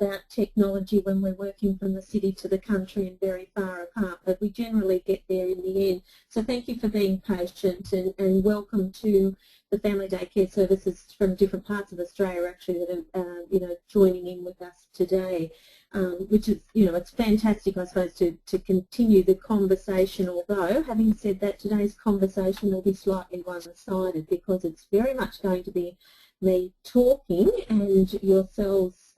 about technology when we're working from the city to the country and very far apart, but we generally get there in the end. So thank you for being patient, and welcome to the family daycare services from different parts of Australia actually that are joining in with us today, which is, it's fantastic, I suppose, to continue the conversation, although having said that, today's conversation will be slightly one-sided because it's very much going to be me talking and yourselves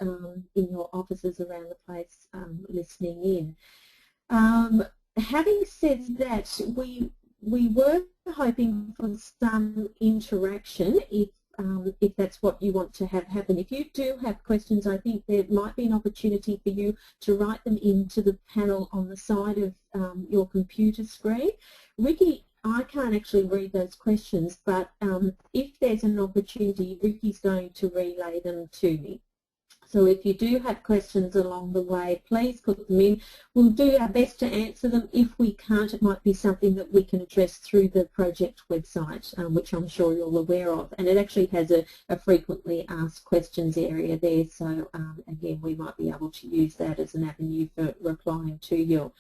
in your offices around the place listening in. Having said that, we were hoping for some interaction if that's what you want to have happen. If you do have questions, I think there might be an opportunity for you to write them into the panel on the side of your computer screen. Ricky, I can't actually read those questions, but if there's an opportunity, Ricky's going to relay them to me. So if you do have questions along the way, please put them in. We'll do our best to answer them. If we can't, it might be something that we can address through the project website, which I'm sure you're all aware of. And it actually has a frequently asked questions area there. So again, we might be able to use that as an avenue for replying to you.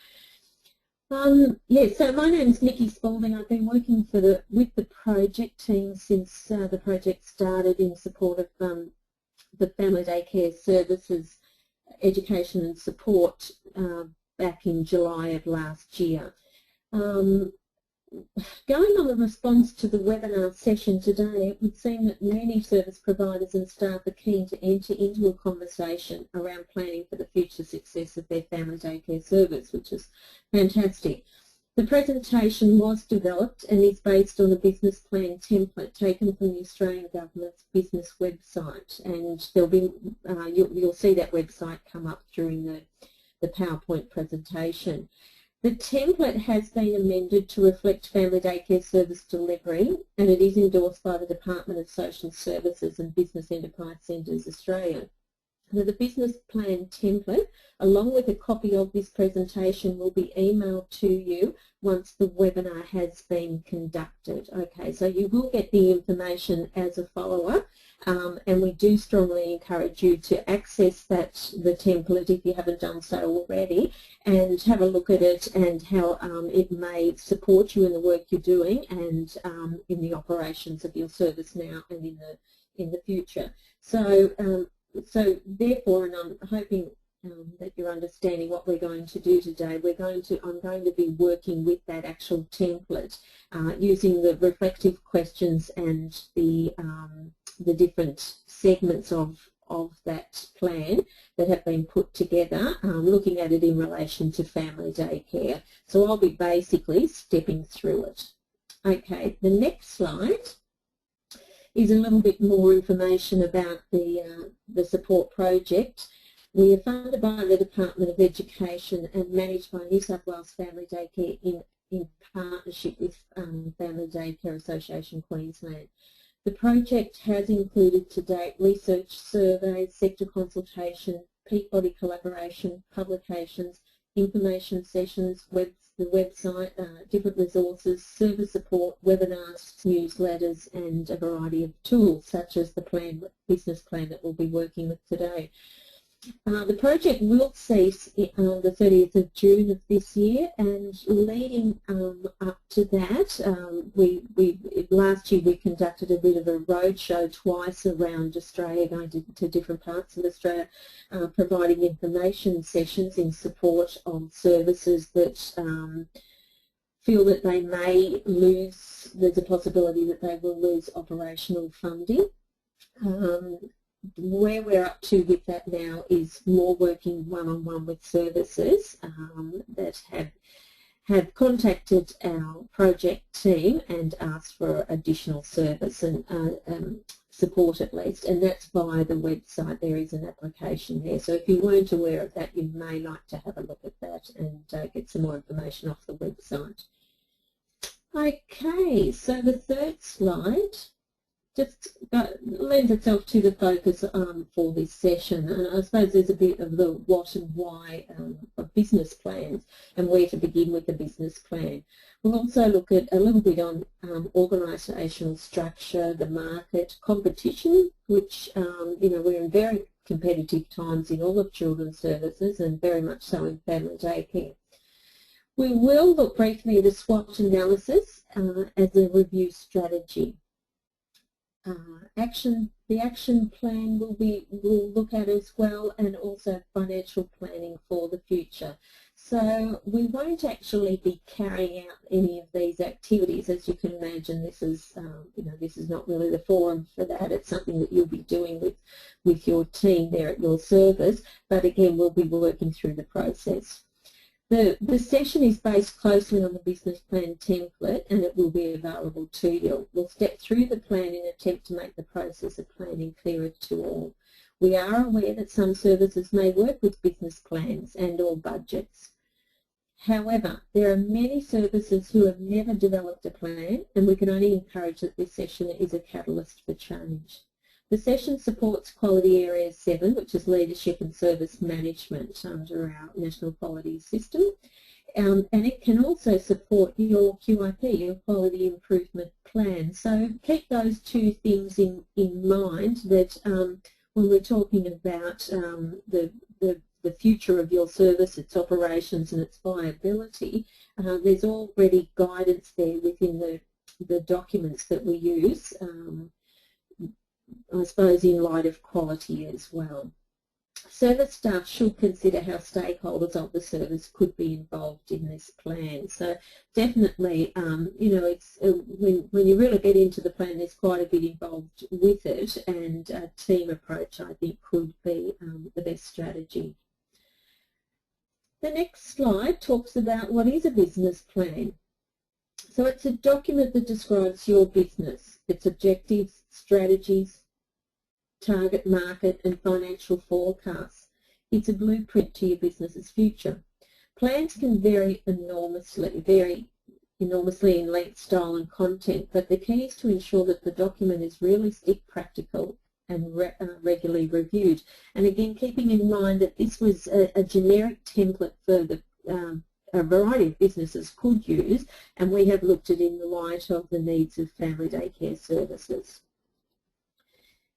So my name's Nikki Spalding. I've been working with the project team since the project started in support of the family daycare services education and support back in July of last year. Going on the response to the webinar session today, it would seem that many service providers and staff are keen to enter into a conversation around planning for the future success of their family daycare service, which is fantastic. The presentation was developed and is based on a business plan template taken from the Australian Government's business website, and there'll be you'll see that website come up during the PowerPoint presentation. The template has been amended to reflect family daycare service delivery, and it is endorsed by the Department of Social Services and Business Enterprise Centres Australia. Now, the business plan template, along with a copy of this presentation, will be emailed to you once the webinar has been conducted. Okay, so you will get the information as a follow-up, and we do strongly encourage you to access the template if you haven't done so already, and have a look at it and how it may support you in the work you're doing and in the operations of your service now and in the future. So therefore, and I'm hoping that you're understanding what we're going to do today. I'm going to be working with that actual template using the reflective questions and the different segments of that plan that have been put together, looking at it in relation to family daycare. So I'll be basically stepping through it. Okay, the next slide is a little bit more information about the support project. We are funded by the Department of Education and managed by New South Wales Family Daycare in partnership with Family Daycare Association Queensland. The project has included to date research, surveys, sector consultation, peak body collaboration, publications, information sessions, the website, different resources, service support, webinars, newsletters, and a variety of tools such as the business plan that we'll be working with today. The project will cease on the 30th of June of this year, and leading up to that, last year we conducted a bit of a roadshow twice around Australia, going to different parts of Australia, providing information sessions in support of services that feel that they may lose, there's a possibility that they will lose operational funding. Where we're up to with that now is more working one-on-one with services that have contacted our project team and asked for additional service and support at least, and that's via the website. There is an application there, so if you weren't aware of that, you may like to have a look at that and get some more information off the website. Okay, so the third slide just lends itself to the focus for this session, and I suppose there's a bit of the what and why of business plans and where to begin with the business plan. We'll also look at a little bit on organisational structure, the market, competition, which we're in very competitive times in all of children's services and very much so in family daycare. We will look briefly at a SWOT analysis as a review strategy. The action plan we'll look at as well, and also financial planning for the future. So we won't actually be carrying out any of these activities. As you can imagine, this is this is not really the forum for that. It's something that you'll be doing with your team there at your service. But again, we'll be working through the process. The session is based closely on the business plan template, and it will be available to you. We'll step through the plan in an attempt to make the process of planning clearer to all. We are aware that some services may work with business plans and or budgets. However, there are many services who have never developed a plan, and we can only encourage that this session is a catalyst for change. The session supports Quality Area 7, which is Leadership and Service Management under our National Quality System, and it can also support your QIP, your Quality Improvement Plan. So keep those two things in mind, that when we're talking about the future of your service, its operations and its viability, there's already guidance there within the documents that we use, I suppose in light of quality as well. Service staff should consider how stakeholders of the service could be involved in this plan. So definitely, it's when you really get into the plan, there's quite a bit involved with it, and a team approach, I think, could be the best strategy. The next slide talks about what is a business plan. So it's a document that describes your business, its objectives, strategies, target market and financial forecasts. It's a blueprint to your business's future. Plans can vary enormously in length, style and content, but the key is to ensure that the document is realistic, practical and regularly reviewed. And again, keeping in mind that this was a generic template for a variety of businesses could use, and we have looked at in the light of the needs of family daycare services.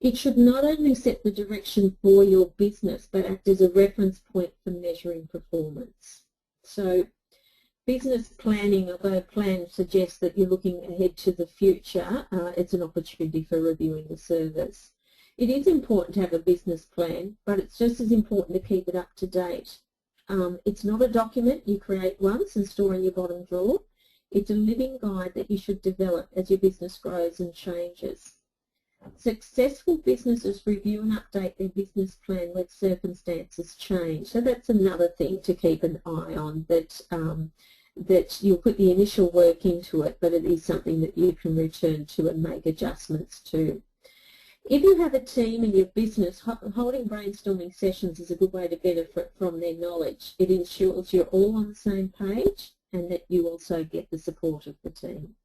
It should not only set the direction for your business, but act as a reference point for measuring performance. So business planning, although a plan suggests that you're looking ahead to the future, it's an opportunity for reviewing the service. It is important to have a business plan, but it's just as important to keep it up to date. It's not a document you create once and store in your bottom drawer. It's a living guide that you should develop as your business grows and changes. Successful businesses review and update their business plan when circumstances change. So that's another thing to keep an eye on, that you'll put the initial work into it, but it is something that you can return to and make adjustments to. If you have a team in your business, holding brainstorming sessions is a good way to benefit from their knowledge. It ensures you're all on the same page and that you also get the support of the team.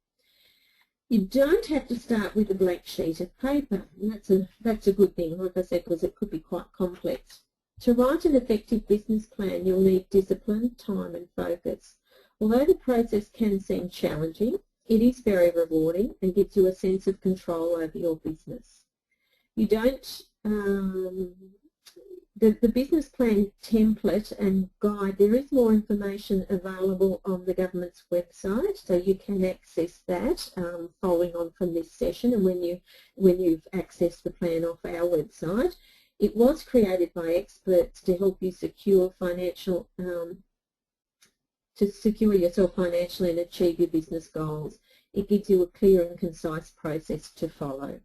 You don't have to start with a blank sheet of paper, and that's a good thing, like I said, because it could be quite complex. To write an effective business plan, you'll need discipline, time and focus. Although the process can seem challenging, it is very rewarding and gives you a sense of control over your business. You don't, the business plan template and guide, there is more information available on the government's website, so you can access that following on from this session, and when you've accessed the plan off our website. It was created by experts to help you secure yourself financially and achieve your business goals. It gives you a clear and concise process to follow.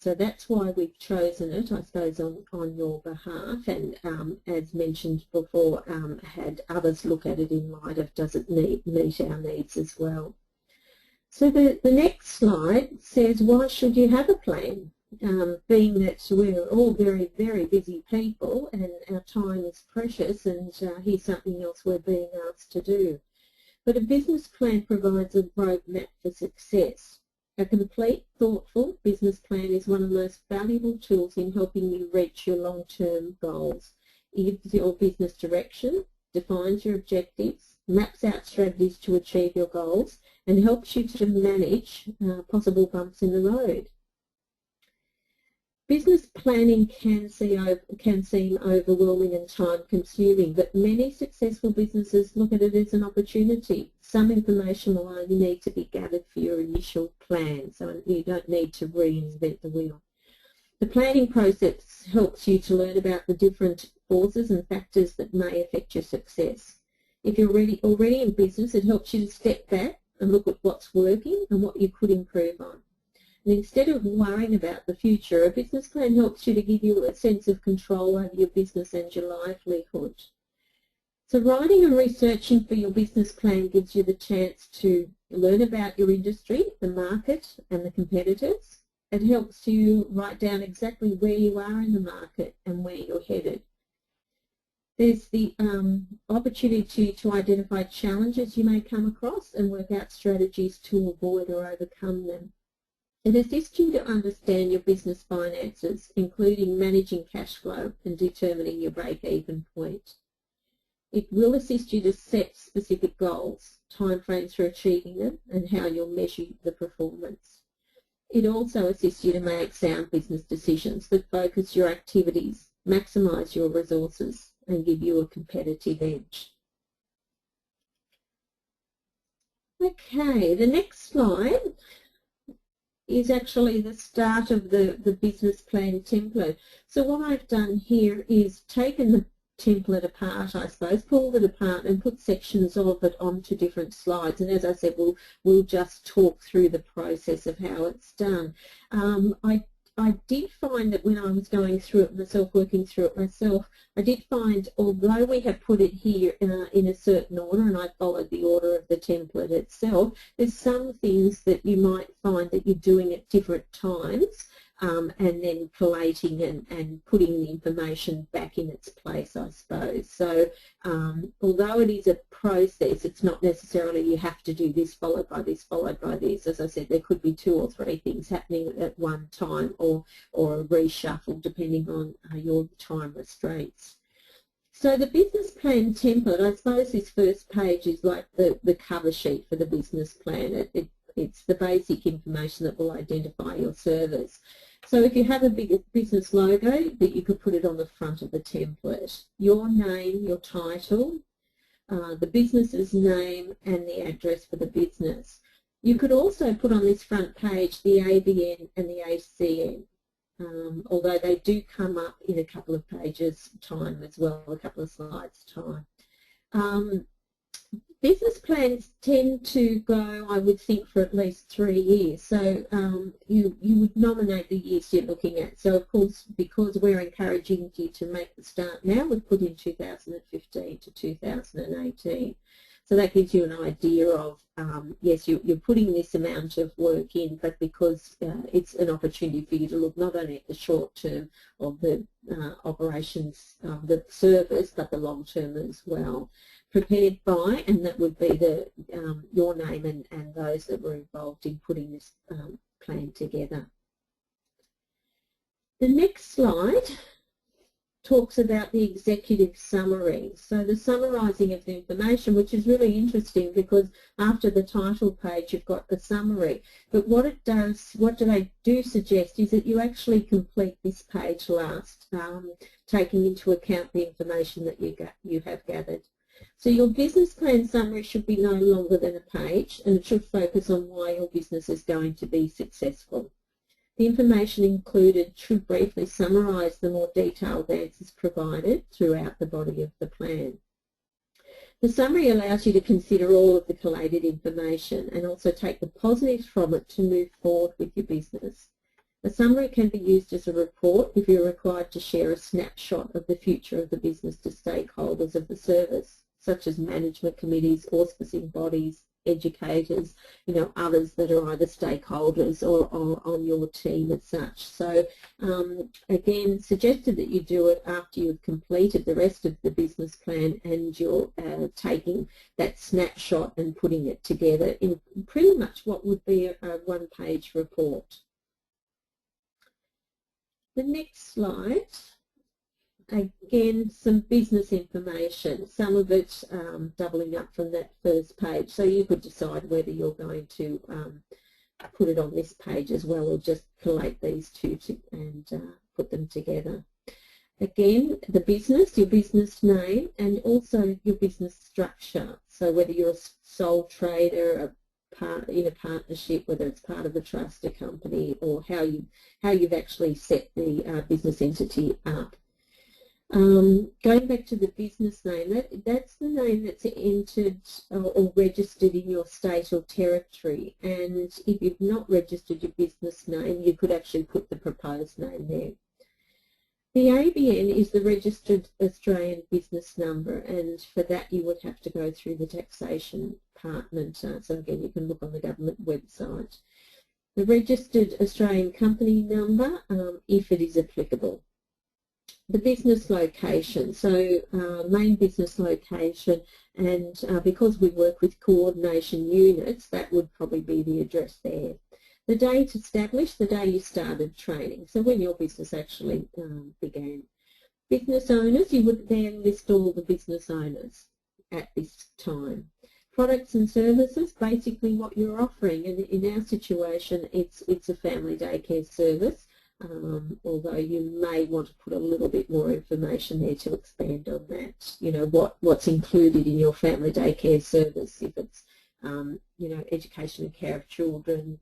So that's why we've chosen it, I suppose, on your behalf, and as mentioned before, had others look at it in light of does it meet our needs as well. So the next slide says, why should you have a plan? Being that we're all very, very busy people and our time is precious, and here's something else we're being asked to do. But a business plan provides a roadmap for success. A complete, thoughtful business plan is one of the most valuable tools in helping you reach your long-term goals. It gives your business direction, defines your objectives, maps out strategies to achieve your goals, and helps you to manage possible bumps in the road. Business planning can seem overwhelming and time-consuming, but many successful businesses look at it as an opportunity. Some information will only need to be gathered for your initial plan, so you don't need to reinvent the wheel. The planning process helps you to learn about the different forces and factors that may affect your success. If you're already in business, it helps you to step back and look at what's working and what you could improve on. And instead of worrying about the future, a business plan helps you to give you a sense of control over your business and your livelihood. So writing and researching for your business plan gives you the chance to learn about your industry, the market and the competitors. It helps you write down exactly where you are in the market and where you're headed. There's the opportunity to identify challenges you may come across and work out strategies to avoid or overcome them. It assists you to understand your business finances, including managing cash flow and determining your break-even point. It will assist you to set specific goals, timeframes for achieving them, and how you'll measure the performance. It also assists you to make sound business decisions that focus your activities, maximise your resources, and give you a competitive edge. Okay, the next slide is actually the start of the business plan template. So what I've done here is taken the template apart, I suppose, pulled it apart and put sections of it onto different slides. And as I said, we'll just talk through the process of how it's done. I did find that when I was going through it myself, working through it myself, I did find, although we have put it here in a certain order, and I followed the order of the template itself, there's some things that you might find that you're doing at different times, and then collating and putting the information back in its place, I suppose. So although it is a process, it's not necessarily you have to do this followed by this followed by this. As I said, there could be 2 or 3 things happening at one time, or a reshuffle depending on your time restraints. So the business plan template, I suppose this first page is like the cover sheet for the business plan. It's the basic information that will identify your service. So if you have a big business logo, that you could put it on the front of the template. Your name, your title, the business's name and the address for the business. You could also put on this front page the ABN and the ACN, although they do come up in a couple of pages time as well, a couple of slides time. Business plans tend to go, I would think, for at least 3 years. So you would nominate the years you're looking at. So of course, because we're encouraging you to make the start now, we've put in 2015 to 2018. So that gives you an idea of, yes, you're putting this amount of work in, but because it's an opportunity for you to look not only at the short term of the operations of the service, but the long term as well. Prepared by, and that would be your name and those that were involved in putting this plan together. The next slide talks about the executive summary. So the summarising of the information, which is really interesting because after the title page you've got the summary. But what it does, what they do suggest is that you actually complete this page last, taking into account the information that you have gathered. So your business plan summary should be no longer than a page, and it should focus on why your business is going to be successful. The information included should briefly summarise the more detailed answers provided throughout the body of the plan. The summary allows you to consider all of the collated information and also take the positives from it to move forward with your business. The summary can be used as a report if you're required to share a snapshot of the future of the business to stakeholders of the service, such as management committees, auspicing bodies, educators, others that are either stakeholders or on your team as such. So again, suggested that you do it after you've completed the rest of the business plan and you're taking that snapshot and putting it together in pretty much what would be a one-page report. The next slide, again, some business information, some of it doubling up from that first page. So you could decide whether you're going to put it on this page as well, or just collate these two and put them together. Again, the business, your business name, and also your business structure. So whether you're a sole trader, in a partnership, whether it's part of a trust, a company, or how you've actually set the business entity up. Going back to the business name, that's the name that's entered or registered in your state or territory. And if you've not registered your business name, you could actually put the proposed name there. The ABN is the Registered Australian Business Number, and for that you would have to go through the taxation department. So again, you can look on the government website. The Registered Australian Company Number, if it is applicable. The business location, so main business location, and because we work with coordination units, that would probably be the address there. The date established, the day you started training, so when your business actually began. Business owners, you would then list all the business owners at this time. Products and services, basically what you're offering, and in our situation it's a family daycare service, although you may want to put a little bit more information there to expand on that, you know, what's included in your family daycare service, if it's you know, education and care of children,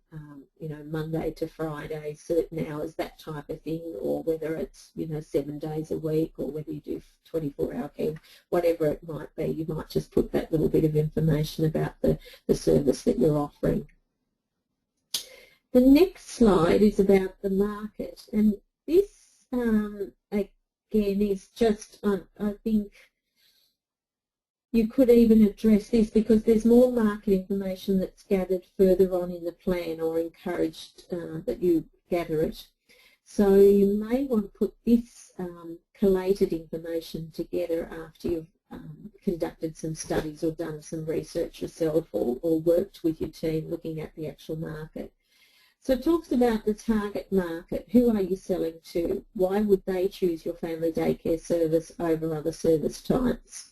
you know, Monday to Friday, certain hours, that type of thing, or whether it's, you know, 7 days a week, or whether you do 24-hour care, whatever it might be, you might just put that little bit of information about the service that you're offering. The next slide is about the market, and this, again, is just, I think, you could even address this because there's more market information that's gathered further on in the plan, or encouraged that you gather it. So you may want to put this collated information together after you've conducted some studies or done some research yourself, or worked with your team looking at the actual market. So it talks about the target market. Who are you selling to? Why would they choose your family daycare service over other service types?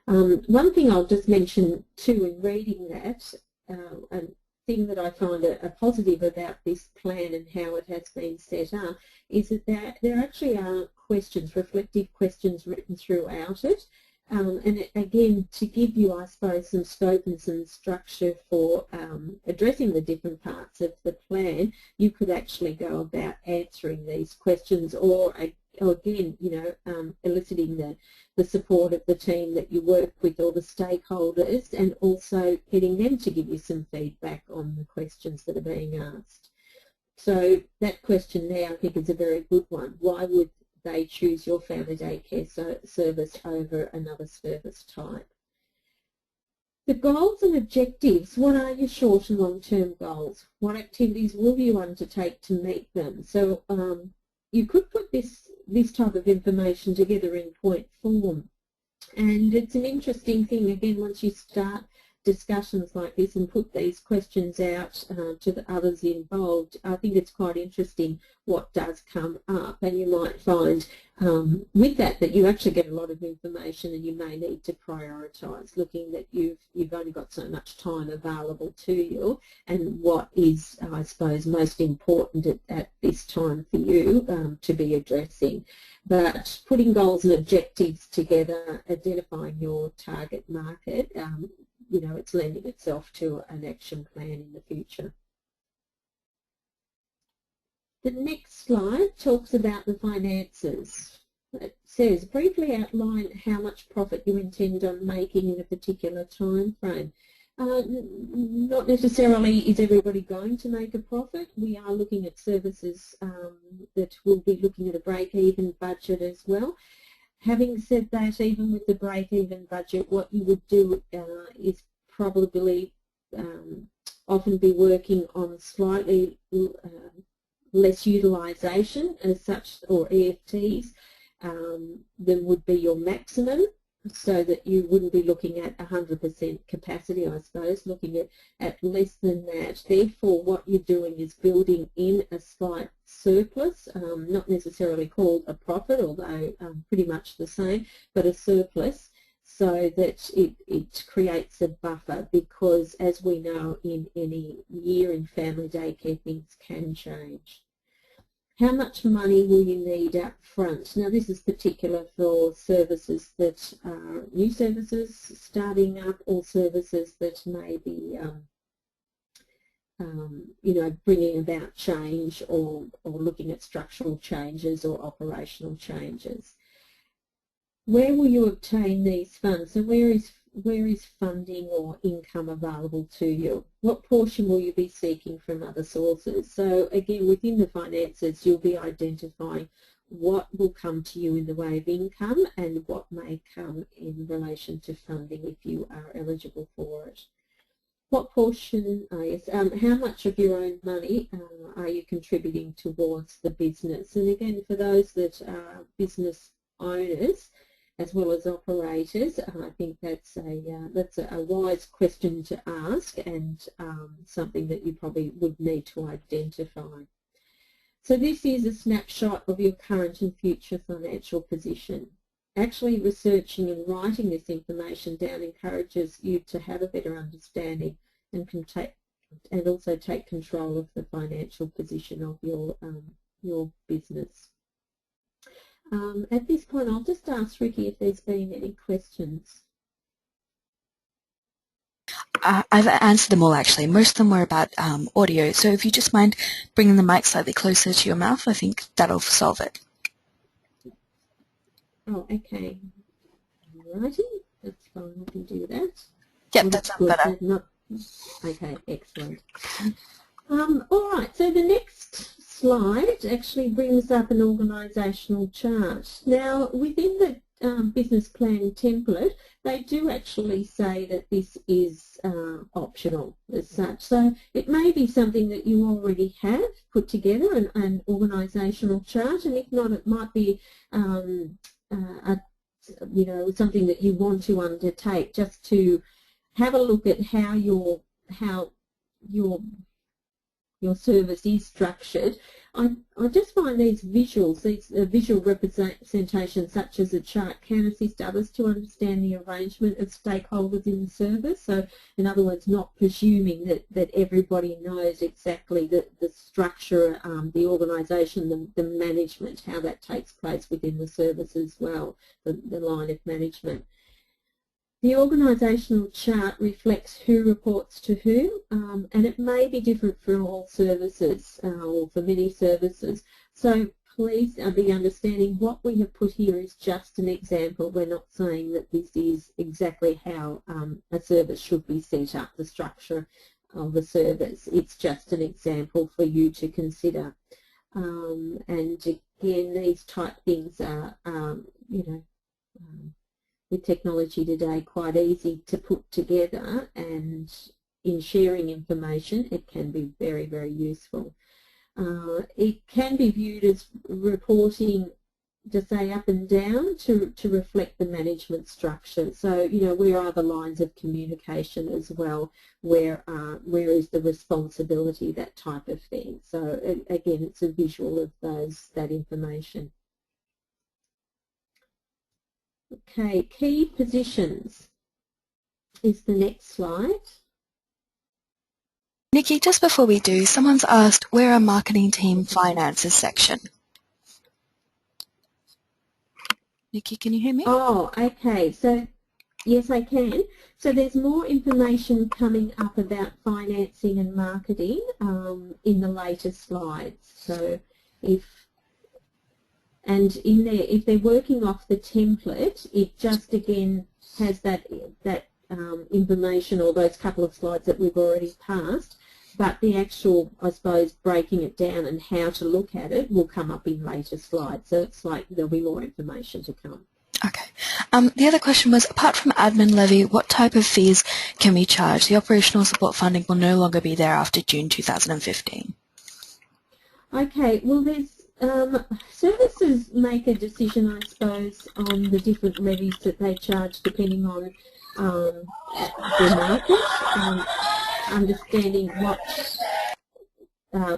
One thing I'll just mention too in reading that, a thing that I find a positive about this plan and how it has been set up, is that there actually are questions, reflective questions written throughout it. And again, to give you, I suppose, some scope and some structure for addressing the different parts of the plan, you could actually go about answering these questions, or again, you know, eliciting the support of the team that you work with, or the stakeholders, and also getting them to give you some feedback on the questions that are being asked. So that question there, I think, is a very good one. Why would they choose your family daycare service over another service type? The goals and objectives, what are your short and long-term goals? What activities will you undertake to meet them? So you could put this type of information together in point form. And it's an interesting thing, again, once you start discussions like this and put these questions out to the others involved, I think it's quite interesting what does come up, and you might find with that you actually get a lot of information, and you may need to prioritise, looking that you've only got so much time available to you, and what is, I suppose, most important at this time for you to be addressing. But putting goals and objectives together, identifying your target market, you know, it's lending itself to an action plan in the future. The next slide talks about the finances. It says, briefly outline how much profit you intend on making in a particular time frame. Not necessarily is everybody going to make a profit. We are looking at services that will be looking at a break-even budget as well. Having said that, even with the break-even budget, what you would do is probably often be working on slightly less utilisation as such, or EFTs, than would be your maximum, so that you wouldn't be looking at 100% capacity, I suppose, looking at less than that. Therefore, what you're doing is building in a slight surplus, not necessarily called a profit, although pretty much the same, but a surplus, so that it creates a buffer, because as we know, in any year in family daycare, things can change. How much money will you need up front? Now this is particular for services that are new services starting up, or services that may be you know, bringing about change, or looking at structural changes or operational changes. Where will you obtain these funds? So where is funding or income available to you? What portion will you be seeking from other sources? So again, within the finances, you'll be identifying what will come to you in the way of income and what may come in relation to funding if you are eligible for it. What portion, how much of your own money are you contributing towards the business? And again, for those that are business owners as well as operators, I think that's a wise question to ask, and something that you probably would need to identify. So this is a snapshot of your current and future financial position. Actually researching and writing this information down encourages you to have a better understanding and also take control of the financial position of your business. At this point, I'll just ask Ricky if there's been any questions. I've answered them all actually. Most of them were about audio, so if you just mind bringing the mic slightly closer to your mouth, I think that'll solve it. Oh, okay. Righty, that's fine, we can do that. Yep, that's better. Okay, excellent. All right, so the next slide actually brings up an organisational chart. Now, within the business plan template, they do actually say that this is optional as such. So it may be something that you already have put together, an organisational chart, and if not, it might be you know, something that you want to undertake, just to have a look at how your service is structured. I just find these visuals, these visual representations such as a chart, can assist others to understand the arrangement of stakeholders in the service. So in other words, not presuming that everybody knows exactly the structure, the organisation, the management, how that takes place within the service as well, the line of management. The organisational chart reflects who reports to whom, and it may be different for all services or for many services. So please be understanding what we have put here is just an example. We're not saying that this is exactly how a service should be set up, the structure of the service. It's just an example for you to consider. And again, these type things are, you know, with technology today, quite easy to put together, and in sharing information it can be very, very useful. It can be viewed as reporting, to say, up and down to reflect the management structure. So, you know, where are the lines of communication as well, where is the responsibility, that type of thing. So again, it's a visual of that information. Okay, key positions is the next slide. Nikki, just before we do, someone's asked where are marketing team finances section? Nikki, can you hear me? Oh, okay. So, yes, I can. So there's more information coming up about financing and marketing in the later slides. So and in there, if they're working off the template, it just again has that information, or those couple of slides that we've already passed, but the actual, I suppose, breaking it down and how to look at it will come up in later slides. So it's like there'll be more information to come. Okay. The other question was, apart from admin levy, what type of fees can we charge? The operational support funding will no longer be there after June 2015. Okay, well, there's services make a decision, I suppose, on the different levies that they charge depending on the market, understanding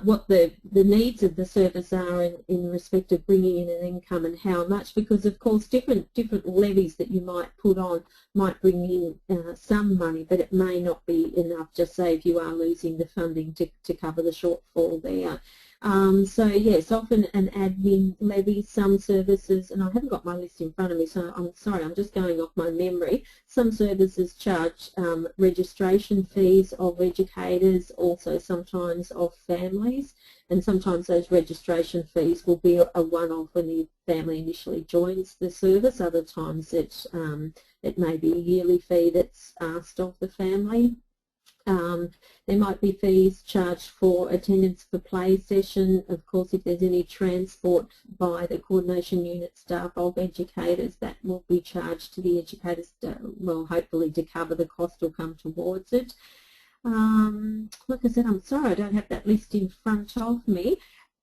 what the needs of the service are in respect of bringing in an income and how much, because of course different levies that you might put on might bring in some money, but it may not be enough, just say if you are losing the funding to cover the shortfall there. So yes, often an admin levy, some services, and I haven't got my list in front of me, so I'm sorry, I'm just going off my memory. Some services charge registration fees of educators, also sometimes of families, and sometimes those registration fees will be a one-off when the family initially joins the service. Other times it may be a yearly fee that's asked of the family. There might be fees charged for attendance for play session. Of course, if there's any transport by the coordination unit staff of educators, that will be charged to the educators, well, hopefully to cover the cost or come towards it. Like I said, I'm sorry I don't have that list in front of me,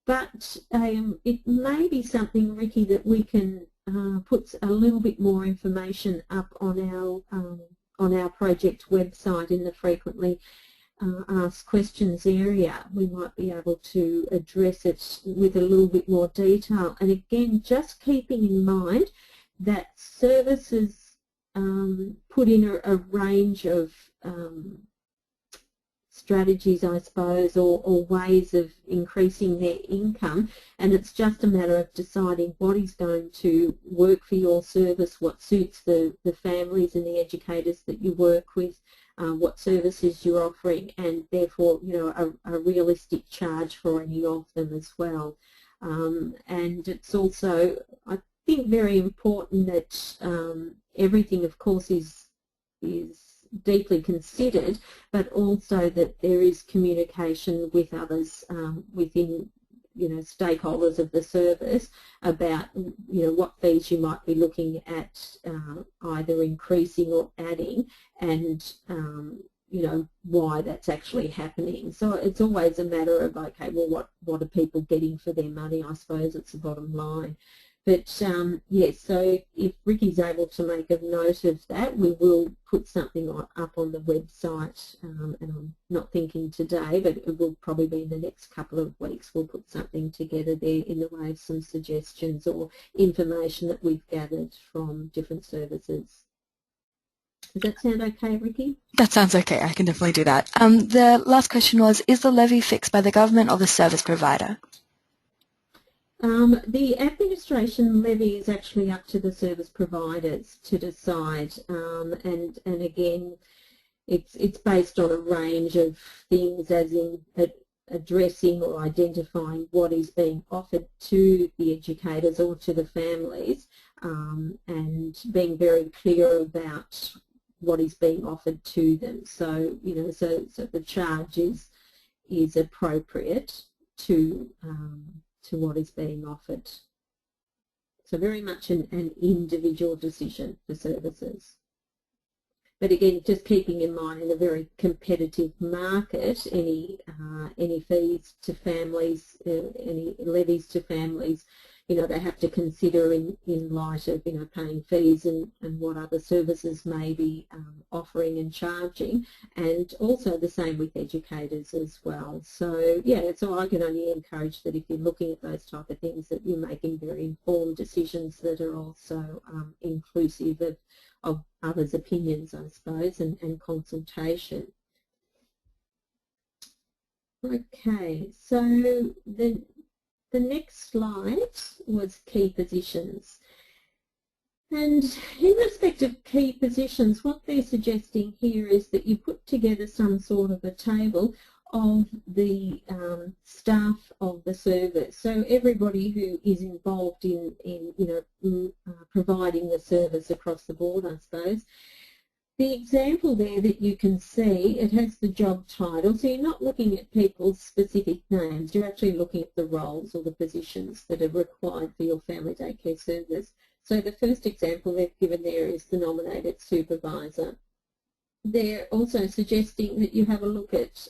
but it may be something, Ricky, that we can put a little bit more information up on our project website in the frequently asked questions area. We might be able to address it with a little bit more detail. And again, just keeping in mind that services put in a range of strategies, I suppose, or ways of increasing their income, and it's just a matter of deciding what is going to work for your service, what suits the families and the educators that you work with, what services you're offering, and therefore, you know, a realistic charge for any of them as well. And it's also, I think, very important that everything, of course, is deeply considered, but also that there is communication with others within, you know, stakeholders of the service about, you know, what fees you might be looking at either increasing or adding, and you know, why that's actually happening. So it's always a matter of, okay, well, what are people getting for their money? I suppose it's the bottom line. But yes, so if Ricky's able to make a note of that, we will put something up on the website, and I'm not thinking today, but it will probably be in the next couple of weeks. We'll put something together there in the way of some suggestions or information that we've gathered from different services. Does that sound okay, Ricky? That sounds okay. I can definitely do that. The last question was, is the levy fixed by the government or the service provider? The administration levy is actually up to the service providers to decide, and again, it's based on a range of things, as in addressing or identifying what is being offered to the educators or to the families, and being very clear about what is being offered to them. So, you know, so the charge is appropriate to what is being offered. So very much an individual decision for services. But again, just keeping in mind, in a very competitive market, any fees to families, any levies to families, you know, they have to consider in light of, you know, paying fees and what other services may be offering and charging, and also the same with educators as well. So yeah, so I can only encourage that if you're looking at those type of things, that you're making very informed decisions that are also inclusive of others' opinions, I suppose, and consultation. Okay, so the next slide was key positions. And in respect of key positions, what they're suggesting here is that you put together some sort of a table of the staff of the service. So everybody who is involved in you know, providing the service across the board, I suppose. The example there that you can see, it has the job title, so you're not looking at people's specific names, you're actually looking at the roles or the positions that are required for your family daycare service. So the first example they've given there is the nominated supervisor. They're also suggesting that you have a look at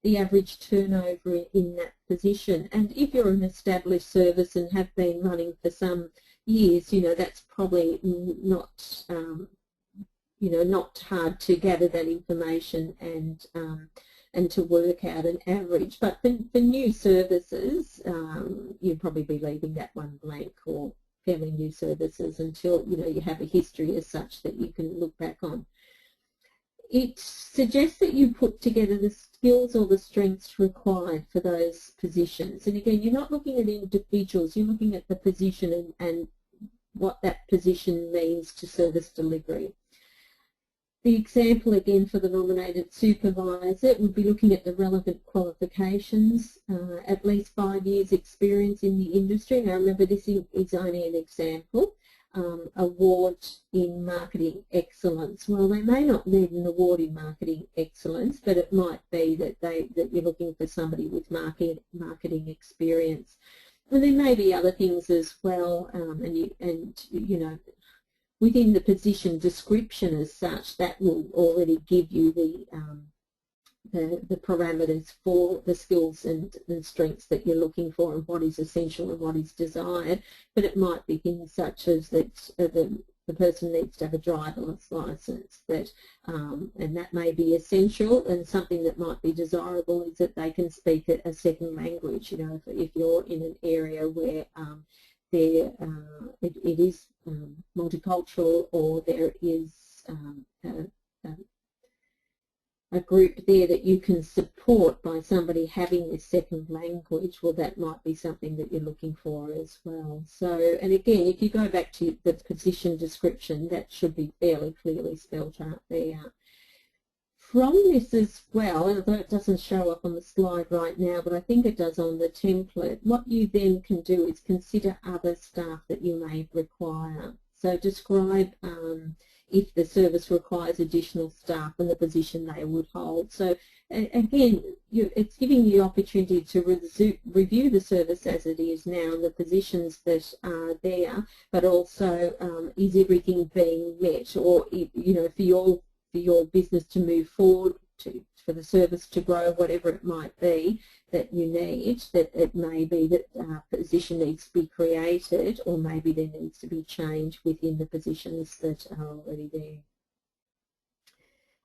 the average turnover in that position, and if you're an established service and have been running for some years, you know, that's probably not you know, not hard to gather that information and and to work out an average. But for new services, you'd probably be leaving that one blank, or fairly new services, until you have a history as such that you can look back on. It suggests that you put together the skills or the strengths required for those positions. And again, you're not looking at individuals, you're looking at the position and what that position means to service delivery. The example again for the nominated supervisor would be looking at the relevant qualifications, at least 5 years experience in the industry. Now remember, this is only an example. Award in marketing excellence. Well, they may not need an award in marketing excellence, but it might be that you're looking for somebody with marketing experience. And there may be other things as well, within the position description as such, that will already give you the parameters for the skills and strengths that you're looking for, and what is essential and what is desired. But it might be things such as that the person needs to have a driverless license, and that may be essential, and something that might be desirable is that they can speak a second language. If you're in an area where it is multicultural, or there is a group there that you can support by somebody having this second language, well, that might be something that you're looking for as well. So, and again, if you go back to the position description, that should be fairly clearly spelled out there. From this as well, although it doesn't show up on the slide right now, but I think it does on the template, what you then can do is consider other staff that you may require. So describe if the service requires additional staff and the position they would hold. So again, it's giving you the opportunity to review the service as it is now and the positions that are there, but also is everything being met, or for your business to move forward, for the service to grow, whatever it might be that you need, that it may be that a position needs to be created, or maybe there needs to be change within the positions that are already there.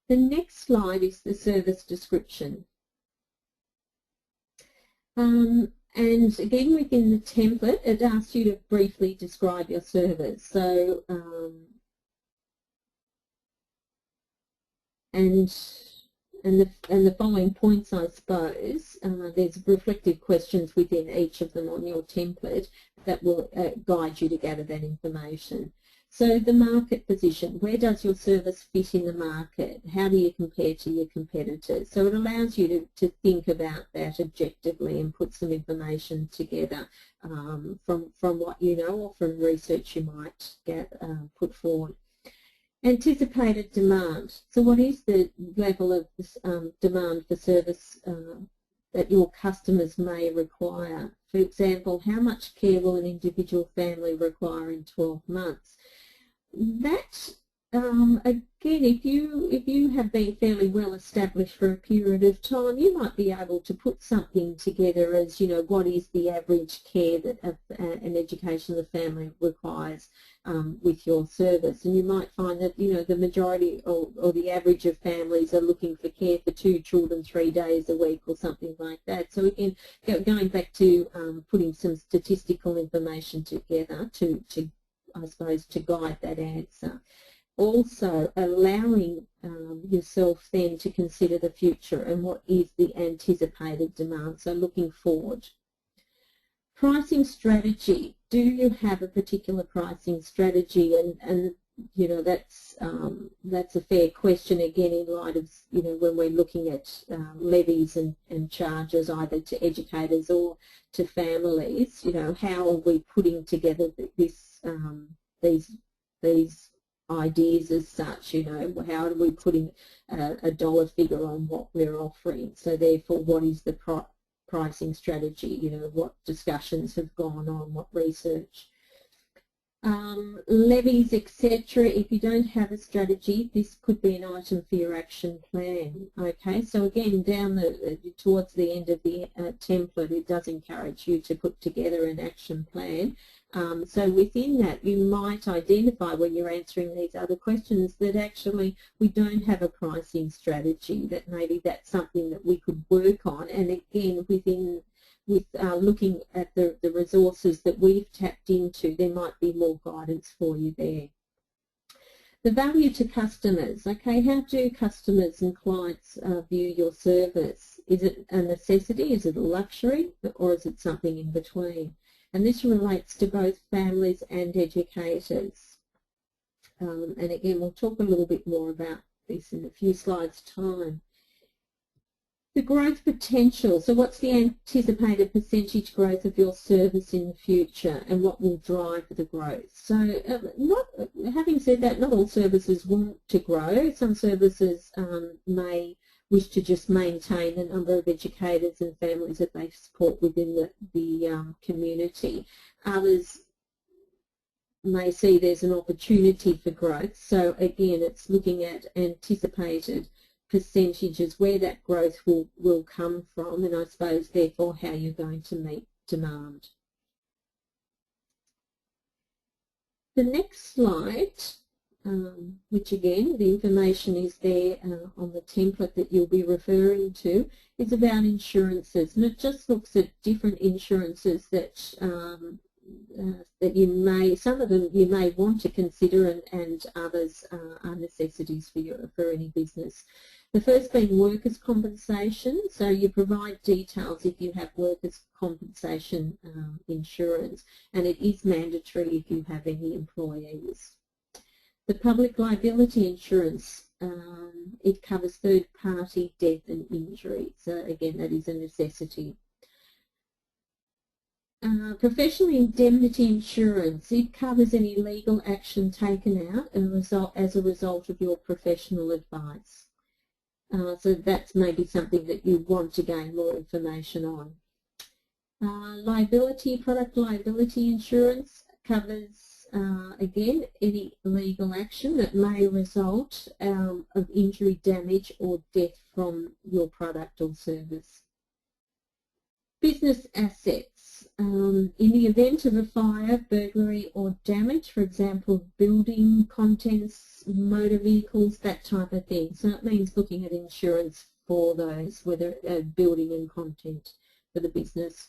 The next slide is the service description. And again, within the template, it asks you to briefly describe your service. So, and the following points, I suppose, there's reflective questions within each of them on your template that will guide you to gather that information. So the market position, where does your service fit in the market? How do you compare to your competitors? So it allows you to think about that objectively and put some information together from what you know, or from research you might put forward. Anticipated demand. So what is the level of demand for service that your customers may require? For example, how much care will an individual family require in 12 months? That, again, if you have been fairly well established for a period of time, you might be able to put something together as, what is the average care that an education the family requires with your service. And you might find that, the majority or the average of families are looking for care for 2 children 3 days a week, or something like that. So again, going back to putting some statistical information together to I suppose, to guide that answer. Also allowing yourself then to consider the future and what is the anticipated demand, so looking forward. Pricing strategy. Do you have a particular pricing strategy? And that's a fair question, again, in light of when we're looking at levies and charges either to educators or to families. How are we putting together these ideas as such? How are we putting a dollar figure on what we're offering? So therefore, what is the pricing strategy? What discussions have gone on, what research? Levies, etc. If you don't have a strategy, this could be an item for your action plan. Okay, so again, towards the end of the template, it does encourage you to put together an action plan. So within that, you might identify when you're answering these other questions that actually we don't have a pricing strategy, that maybe that's something that we could work on. And again, with looking at the resources that we've tapped into, there might be more guidance for you there. The value to customers. Okay, how do customers and clients view your service? Is it a necessity, is it a luxury, or is it something in between? And this relates to both families and educators. And again, we'll talk a little bit more about this in a few slides' time. The growth potential. So what's the anticipated percentage growth of your service in the future, and what will drive the growth? So having said that, not all services want to grow. Some services may wish to just maintain the number of educators and families that they support within the community. Others may see there's an opportunity for growth. So again, it's looking at anticipated percentages, where that growth will come from, and I suppose therefore how you're going to meet demand. The next slide, which again the information is there on the template that you'll be referring to, is about insurances, and it just looks at different insurances that that you may, some of them you may want to consider, and others are necessities for any business. The first being workers' compensation. So you provide details if you have workers' compensation insurance, and it is mandatory if you have any employees. The public liability insurance, it covers third-party death and injury. So again, that is a necessity. Professional indemnity insurance, it covers any legal action taken out as a result of your professional advice. So that's maybe something that you want to gain more information on. Product liability insurance covers, again, any legal action that may result of injury, damage or death from your product or service. Business assets. In the event of a fire, burglary or damage, for example, building contents, motor vehicles, that type of thing. So it means looking at insurance for those, whether building and content for the business.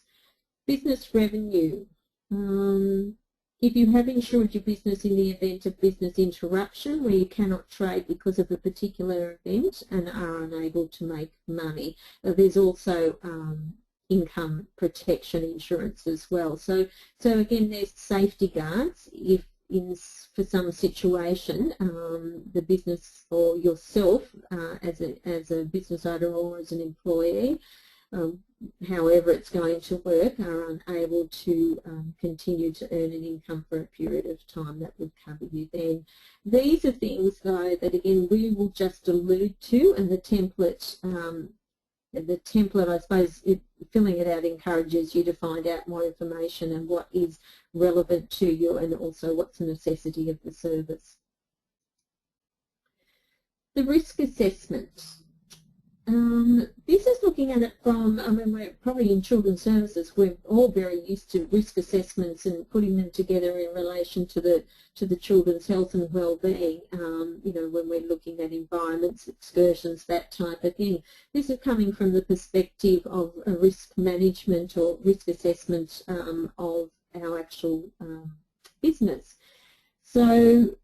Business revenue. If you have insured your business in the event of business interruption, where you cannot trade because of a particular event and are unable to make money, there's also income protection insurance as well. So again, there's safety guards if for some situation the business or yourself as a business owner or as an employee, however it's going to work, are unable to continue to earn an income for a period of time, that would cover you then. These are things, though, that again we will just allude to, and the template, I suppose, filling it out encourages you to find out more information and what is relevant to you, and also what's a necessity of the service. The risk assessment. This is looking at it from, I mean, we're probably in children's services, we're all very used to risk assessments and putting them together in relation to the children's health and well-being, you know, when we're looking at environments, excursions, that type of thing. This is coming from the perspective of a risk management or risk assessment of our actual business. So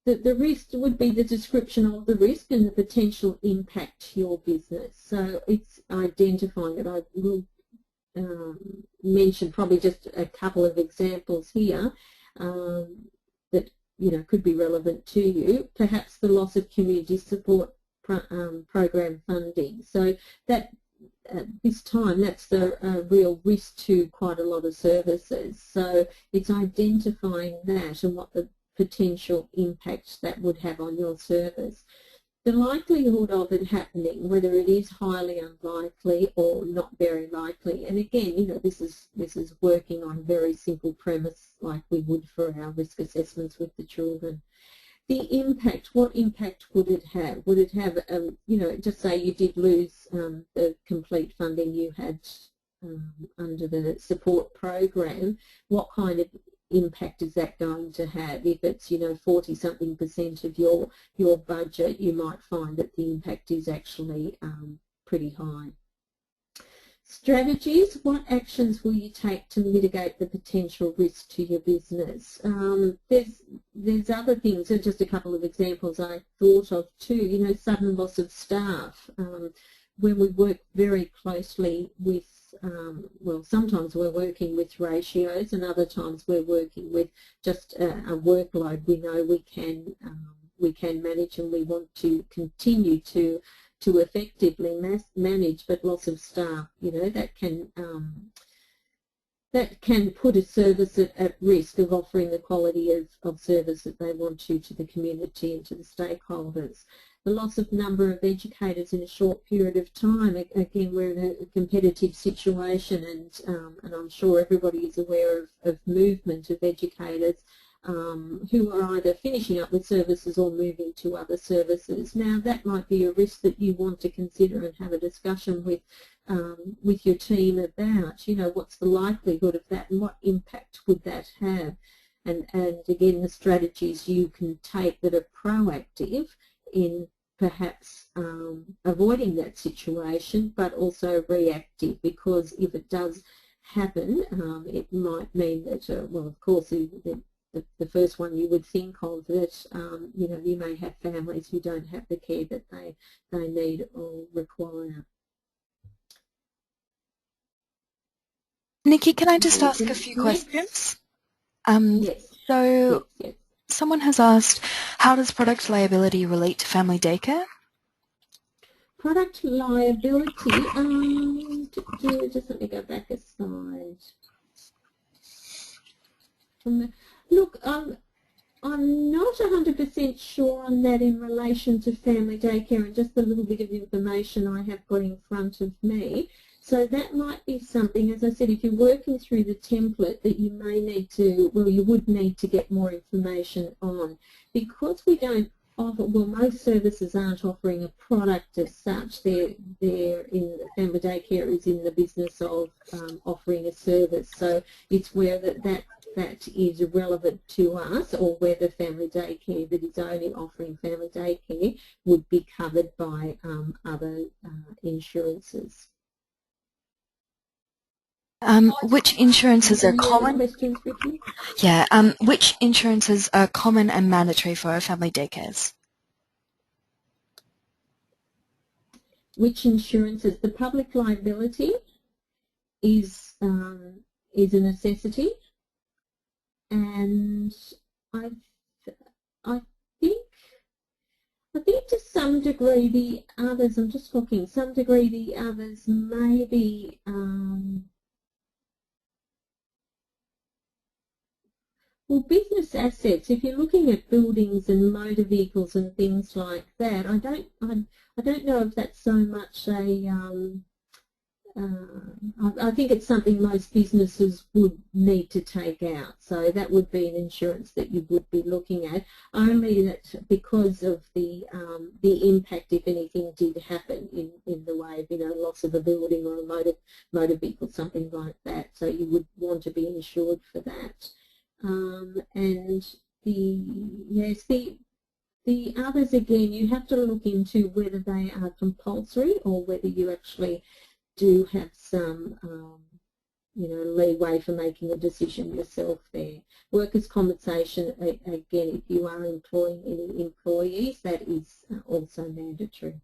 the risk would be the description of the risk and the potential impact to your business. So it's identifying it. I will mention probably just a couple of examples here that, you know, could be relevant to you. Perhaps the loss of community support program funding. So that at this time, that's the real risk to quite a lot of services. So it's identifying that and what the potential impact that would have on your service. the likelihood of it happening, whether it is highly unlikely or not very likely, and again, you know, this is working on a very simple premise like we would for our risk assessments with the children. The impact, what impact would it have? Would it have, you know, just say you did lose the complete funding you had under the support program, what kind of impact is that going to have? If it's, you know, 40-something% of your budget, you might find that the impact is actually pretty high. Strategies, what actions will you take to mitigate the potential risk to your business? There's other things, so just a couple of examples I thought of too, you know, sudden loss of staff. When we work very closely with, well, sometimes we're working with ratios and other times we're working with just a workload we know we can manage and we want to continue to effectively manage, but loss of staff, you know, that can put a service at risk of offering the quality of service that they want to the community and to the stakeholders. The loss of number of educators in a short period of time. Again, we're in a competitive situation, and I'm sure everybody is aware of movement of educators who are either finishing up with services or moving to other services. Now, that might be a risk that you want to consider and have a discussion with your team about, you know, what's the likelihood of that and what impact would that have? And again, the strategies you can take that are proactive in perhaps avoiding that situation, but also reactive, because if it does happen, it might mean that, well, of course, the first one you would think of that, you know, you may have families who don't have the care that they need or require. Nikki, can I just ask a few questions? Yes. So yes. Someone has asked, how does product liability relate to family daycare? Product liability, just let me go back a slide. Look, I'm not 100% sure on that in relation to family daycare, and just a little bit of information I have got in front of me. So that might be something, as I said, if you're working through the template, that you may need to, well, you would need to get more information on. Because we don't offer, well, most services aren't offering a product as such. They're in, family daycare is in the business of offering a service. So it's where that is relevant to us, or whether family daycare that is only offering family daycare would be covered by other insurances. Which insurances are common? Questions, Vicky? Yeah. Which insurances are common and mandatory for family daycares? Which insurances? The public liability is a necessity, and I think to some degree the others, I'm just looking, some degree the others may be well, business assets, if you're looking at buildings and motor vehicles and things like that, I don't know if that's so much a I think it's something most businesses would need to take out. So that would be an insurance that you would be looking at, only that because of the impact, if anything did happen in the way of, you know, loss of a building or a motor vehicle, something like that. So you would want to be insured for that. And the others, again, you have to look into whether they are compulsory or whether you actually do have some, you know, leeway for making a decision yourself there. Workers' compensation, again, if you are employing any employees, that is also mandatory.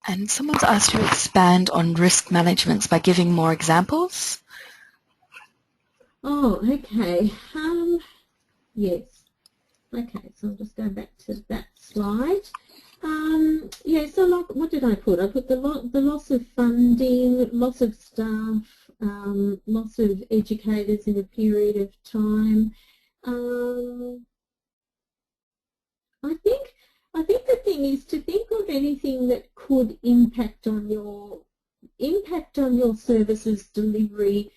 And someone's asked to expand on risk management by giving more examples. Oh, okay. Yes. Okay, so I'll just go back to that slide. Yeah, so like, what did I put? I put the loss of funding, loss of staff, loss of educators in a period of time. I think I think the thing is to think of anything that could impact on your services delivery.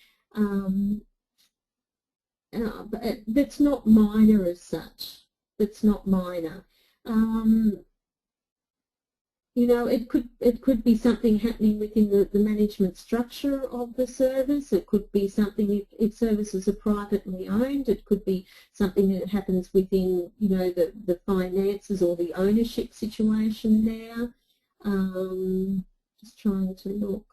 That's not minor as such. That's not minor. You know, it could be something happening within the management structure of the service. It could be something if services are privately owned. It could be something that happens within, you know, the finances or the ownership situation there. Just trying to look.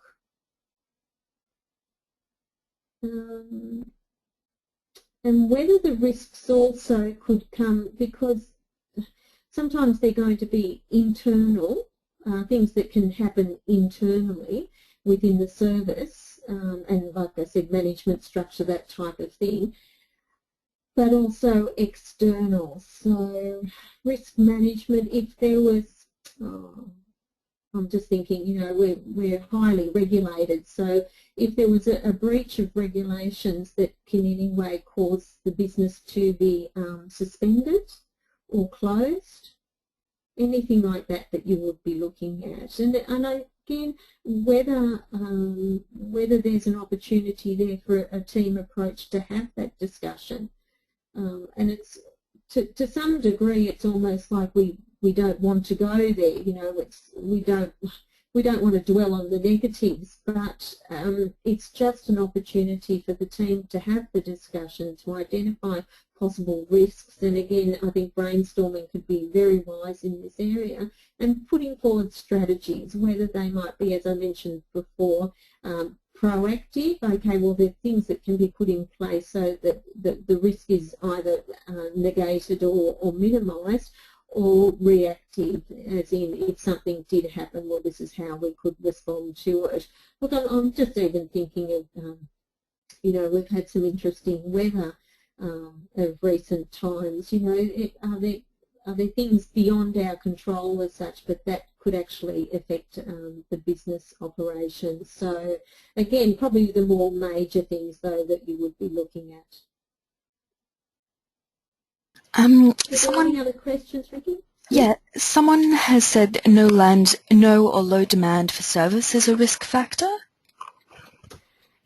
And whether the risks also could come, because sometimes they're going to be internal, things that can happen internally within the service, and like I said, management structure, that type of thing, but also external. So risk management, if there was, I'm just thinking, you know, we're highly regulated, so if there was a breach of regulations that can in any way cause the business to be suspended or closed, anything like that you would be looking at. And again, whether there's an opportunity there for a team approach to have that discussion. And it's to some degree, it's almost like we don't want to go there. You know, we don't want to dwell on the negatives, but it's just an opportunity for the team to have the discussion, to identify possible risks. And again, I think brainstorming could be very wise in this area, and putting forward strategies, whether they might be, as I mentioned before, proactive. Okay, well, there are things that can be put in place so that the risk is either negated or minimised, or reactive, as in if something did happen, well, this is how we could respond to it. Look, I'm just even thinking of, you know, we've had some interesting weather of recent times. You know, are there things beyond our control as such, but that could actually affect the business operations? So again, probably the more major things though that you would be looking at. Any other questions, Ricky? Yeah, someone has said no or low demand for service is a risk factor.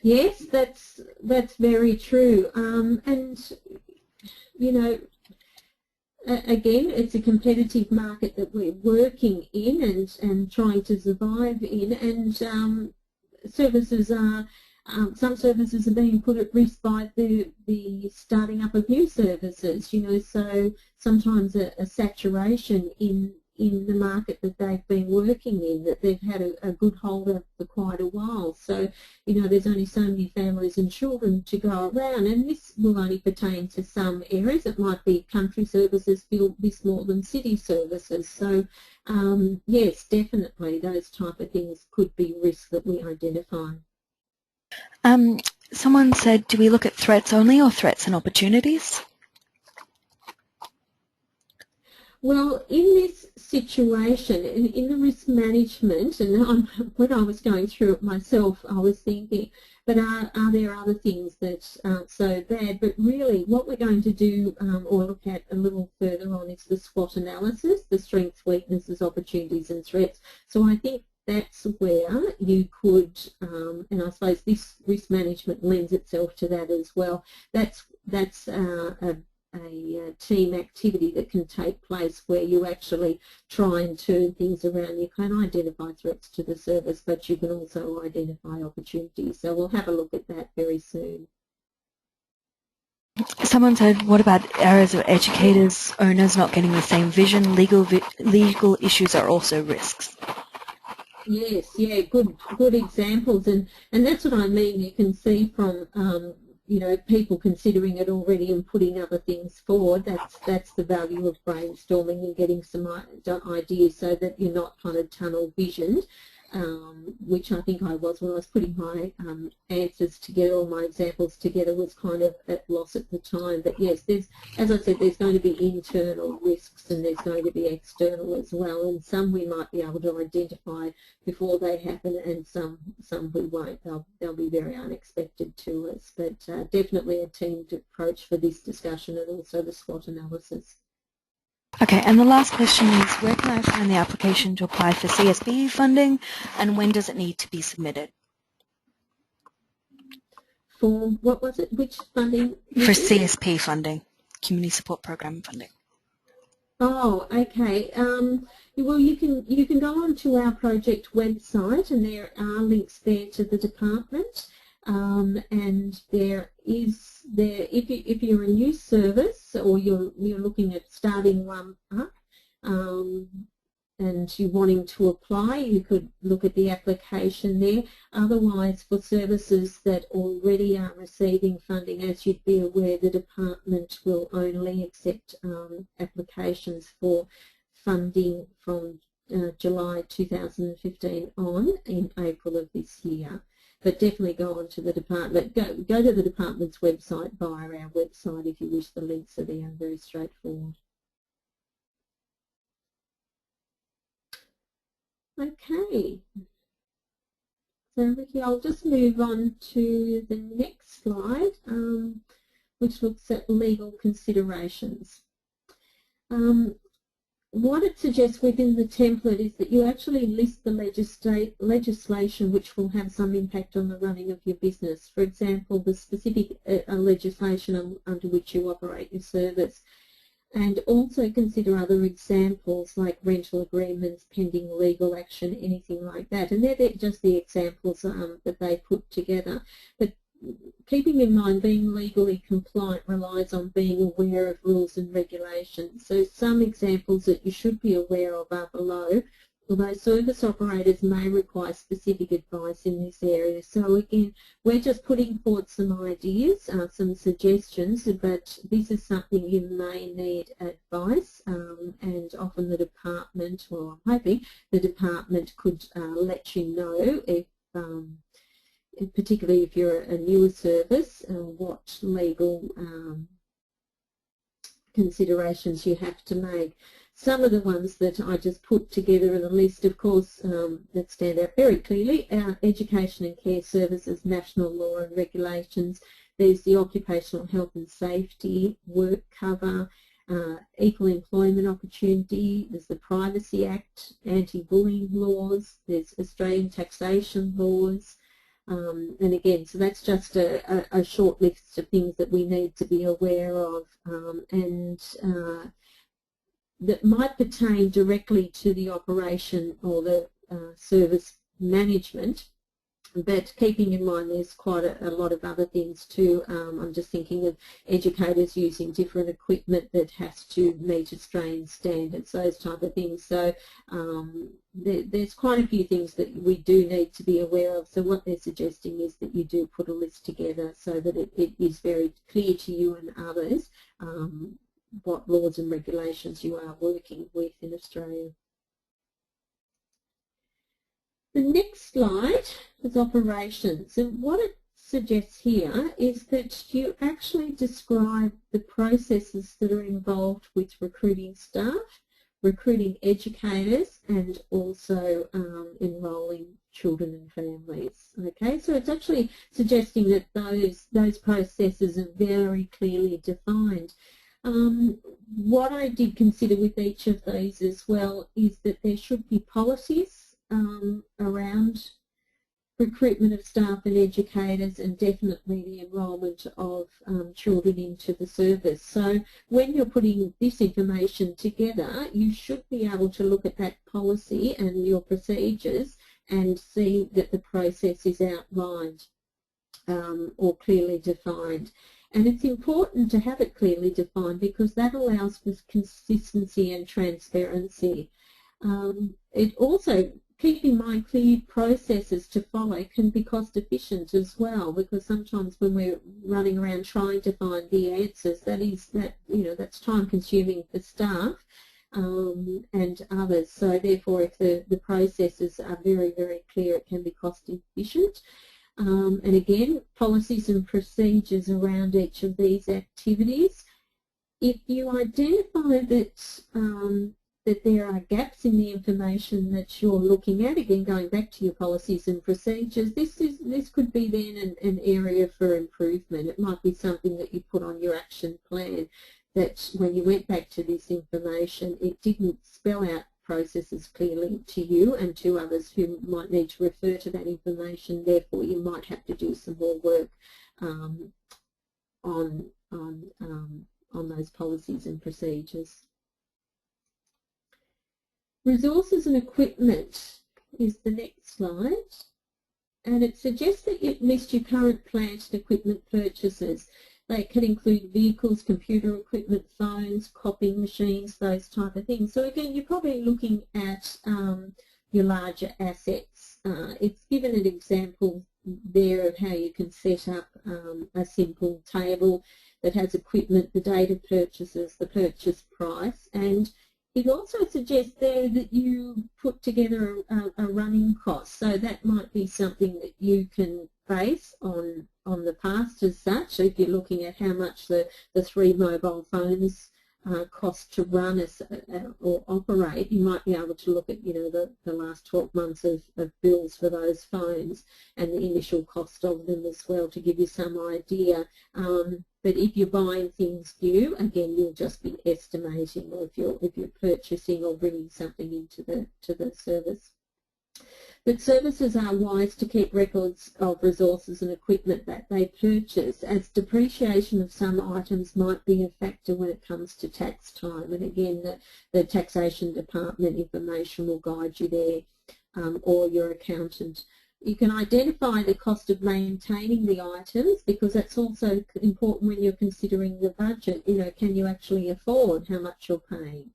Yes, that's very true. And you know, again, it's a competitive market that we're working in and trying to survive in, and services are. Some services are being put at risk by the starting up of new services, you know, so sometimes a saturation in the market that they've been working in, that they've had a good hold of for quite a while. So, you know, there's only so many families and children to go around, and this will only pertain to some areas. It might be country services feel this more than city services. So, yes, definitely those type of things could be risks that we identify. Someone said, do we look at threats only or threats and opportunities? Well, in this situation, in the risk management, and when I was going through it myself, I was thinking, but are there other things that aren't so bad? But really, what we're going to do or look at a little further on is the SWOT analysis, the strengths, weaknesses, opportunities and threats. So I think that's where you could, and I suppose this risk management lends itself to that as well. That's a team activity that can take place where you actually try and turn things around. You can identify threats to the service, but you can also identify opportunities. So we'll have a look at that very soon. Someone said, what about areas of educators, owners not getting the same vision? Legal issues are also risks. Yes, yeah, good examples, and that's what I mean. You can see from you know, people considering it already and putting other things forward. That's the value of brainstorming and getting some ideas so that you're not kind of tunnel visioned, which I think I was when I was putting my answers together, or my examples together, was kind of at loss at the time. But yes, as I said, there's going to be internal risks and there's going to be external as well, and some we might be able to identify before they happen, and some we won't. They'll be very unexpected to us, but definitely a teamed approach for this discussion, and also the SWOT analysis. Okay, and the last question is, where can I find the application to apply for CSP funding, and when does it need to be submitted? For, what was it, which funding? For CSP funding, Community Support Program funding. Oh, okay. Well, you can go onto our project website, and there are links there to the department. And if you're a new service or you're looking at starting one up, and you're wanting to apply, you could look at the application there. Otherwise, for services that already are receiving funding, as you'd be aware, the department will only accept applications for funding from July 2015 on in April of this year. But definitely go on to the department, go to the department's website via our website if you wish. The links are there, very straightforward. Okay, so Ricky, I'll just move on to the next slide, which looks at legal considerations. What it suggests within the template is that you actually list the legislation which will have some impact on the running of your business. For example, the specific legislation under which you operate your service. And also consider other examples like rental agreements, pending legal action, anything like that. And they're just the examples that they put together. But keeping in mind being legally compliant relies on being aware of rules and regulations. So some examples that you should be aware of are below, although service operators may require specific advice in this area. So again, we're just putting forward some ideas, some suggestions, but this is something you may need advice, and often the department, or I'm hoping the department could let you know if, particularly if you're a newer service, what legal considerations you have to make. Some of the ones that I just put together in a list, of course, that stand out very clearly are education and care services, national law and regulations. There's the occupational health and safety, work cover, equal employment opportunity, there's the Privacy Act, anti-bullying laws, there's Australian taxation laws. And again, so that's just a short list of things that we need to be aware of, and that might pertain directly to the operation or the service management, but keeping in mind there's quite a lot of other things too. I'm just thinking of educators using different equipment that has to meet Australian standards, those type of things. So there's quite a few things that we do need to be aware of. So what they're suggesting is that you do put a list together so that it is very clear to you and others what laws and regulations you are working with in Australia. The next slide is operations, and what it suggests here is that you actually describe the processes that are involved with recruiting staff, recruiting educators, and also enrolling children and families. Okay, so it's actually suggesting that those processes are very clearly defined. What I did consider with each of these as well is that there should be policies around recruitment of staff and educators, and definitely the enrolment of children into the service. So when you're putting this information together, you should be able to look at that policy and your procedures and see that the process is outlined or clearly defined. And it's important to have it clearly defined because that allows for consistency and transparency. It also, keep in mind, clear processes to follow can be cost efficient as well, because sometimes when we're running around trying to find the answers, that's time consuming for staff and others. So therefore, if the processes are very, very clear, it can be cost efficient. And again, policies and procedures around each of these activities. If you identify that that there are gaps in the information that you're looking at, again going back to your policies and procedures, this could be then an area for improvement. It might be something that you put on your action plan that when you went back to this information, it didn't spell out processes clearly to you and to others who might need to refer to that information. Therefore, you might have to do some more work on those policies and procedures. Resources and equipment is the next slide, and it suggests that you list your current plant and equipment purchases. They can include vehicles, computer equipment, phones, copying machines, those type of things. So again, you're probably looking at your larger assets. It's given an example there of how you can set up a simple table that has equipment, the date of purchases, the purchase price, and it also suggests there that you put together a running cost. So that might be something that you can base on the past as such. So if you're looking at how much the 3 mobile phones cost to run or operate, you might be able to look at, the last 12 months of bills for those phones and the initial cost of them as well, to give you some idea. But if you're buying things new, again, you'll just be estimating, or if you're purchasing or bringing something into the service. But services are wise to keep records of resources and equipment that they purchase, as depreciation of some items might be a factor when it comes to tax time. And again, the taxation department information will guide you there, or your accountant. You can identify the cost of maintaining the items, because that's also important when you're considering the budget. Can you actually afford how much you're paying?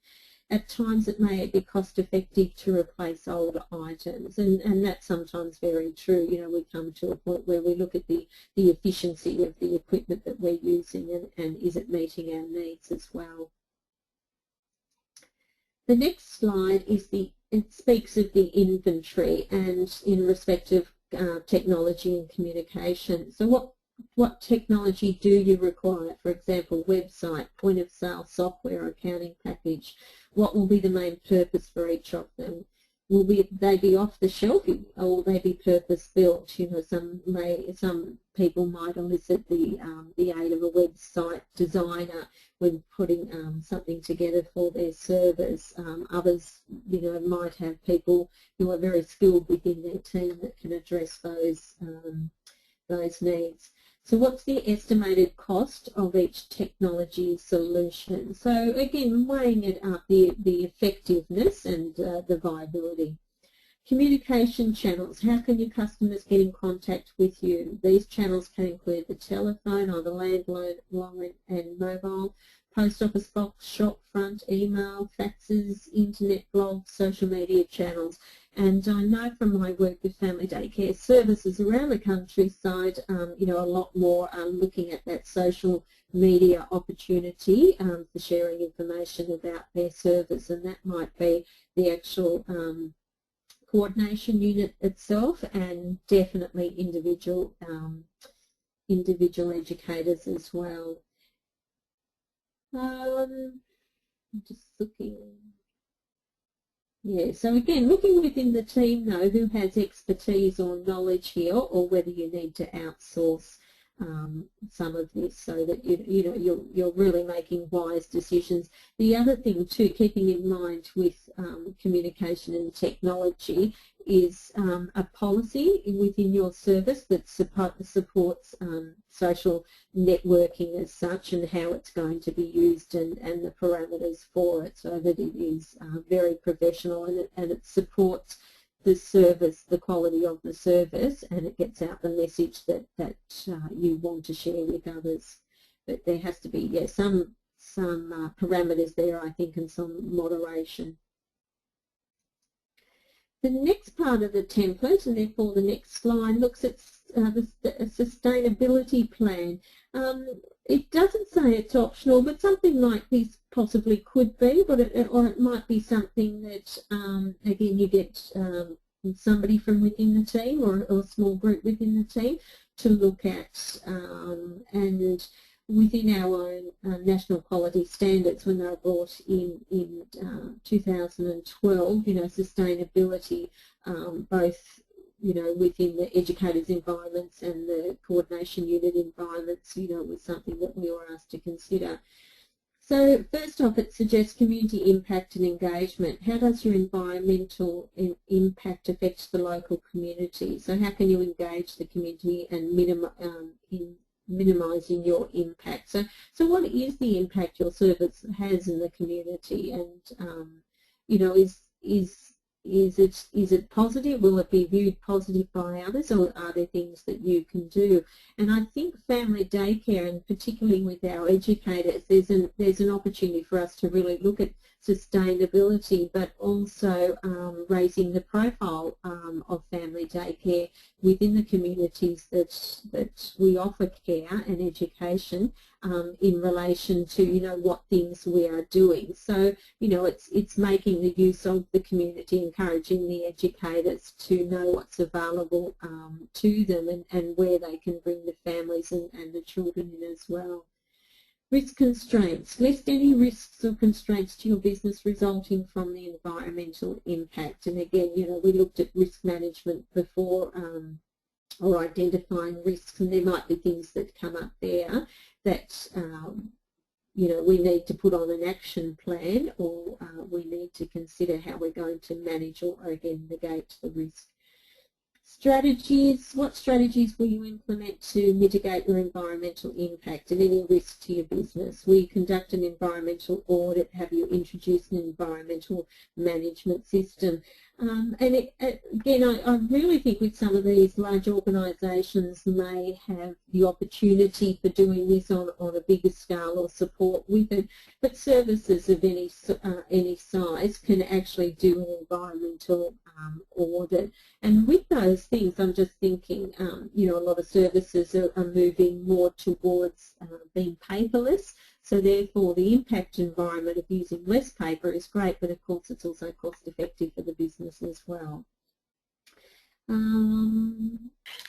At times it may be cost effective to replace older items, and that's sometimes very true. We come to a point where we look at the efficiency of the equipment that we're using, and is it meeting our needs as well. The next slide is it speaks of the inventory, and in respect of technology and communication. So what technology do you require? For example, website, point of sale software, accounting package. What will be the main purpose for each of them? Will they be off the shelf, or will they be purpose built? Some people might elicit the aid of a website designer when putting something together for their servers. Others, might have people who are very skilled within their team that can address those needs. So what's the estimated cost of each technology solution? So again, weighing it up, the effectiveness and the viability. Communication channels. How can your customers get in contact with you? These channels can include the telephone, or the landline and mobile, post office box, shop front, email, faxes, internet blogs, social media channels. And I know from my work with family daycare services around the countryside, a lot more are looking at that social media opportunity for sharing information about their service, and that might be the actual coordination unit itself, and definitely individual educators as well. I'm just looking. Yeah, so again, looking within the team though, who has expertise or knowledge here, or whether you need to outsource some of this, so that you're really making wise decisions. The other thing too, keeping in mind with communication and technology, is a policy within your service that supports social networking as such, and how it's going to be used, and the parameters for it, so that it is very professional, and it supports the service, the quality of the service, and it gets out the message that you want to share with others. But there has to be, some parameters there, I think, and some moderation. The next part of the template, and therefore the next slide, looks at the sustainability plan. It doesn't say it's optional, but something like this possibly could be, or it might be something that, again, you get somebody from within the team, or a small group within the team to look at, and within our own national quality standards, when they were brought in 2012, sustainability, both within the educators' environments and the coordination unit environments, was something that we were asked to consider. So first off, it suggests community impact and engagement. How does your environmental impact affect the local community? So how can you engage the community and in minimising your impact? So what is the impact your service has in the community? And you know, is it positive? Will it be viewed positive by others, or are there things that you can do? And I think family daycare, and particularly with our educators, there's an opportunity for us to really look at sustainability, but also raising the profile of family daycare within the communities that we offer care and education in relation to, you know, what things we are doing. So, you know, it's making the use of the community, encouraging the educators to know what's available to them and where they can bring the families and the children in as well. Risk constraints. List any risks or constraints to your business resulting from the environmental impact. And again, you know, we looked at risk management before, or identifying risks, and there might be things that come up there that you know, we need to put on an action plan, or we need to consider how we're going to manage or again negate the risk. Strategies. What strategies will you implement to mitigate your environmental impact and any risk to your business? Will you conduct an environmental audit? Have you introduced an environmental management system? Again, I really think with some of these large organisations may have the opportunity for doing this on a bigger scale or support with it, but services of any size can actually do an environmental audit. And with those things, I'm just thinking, you know, a lot of services are moving more towards being paperless. So therefore, the impact environment of using less paper is great, but of course it's also cost effective for the business as well.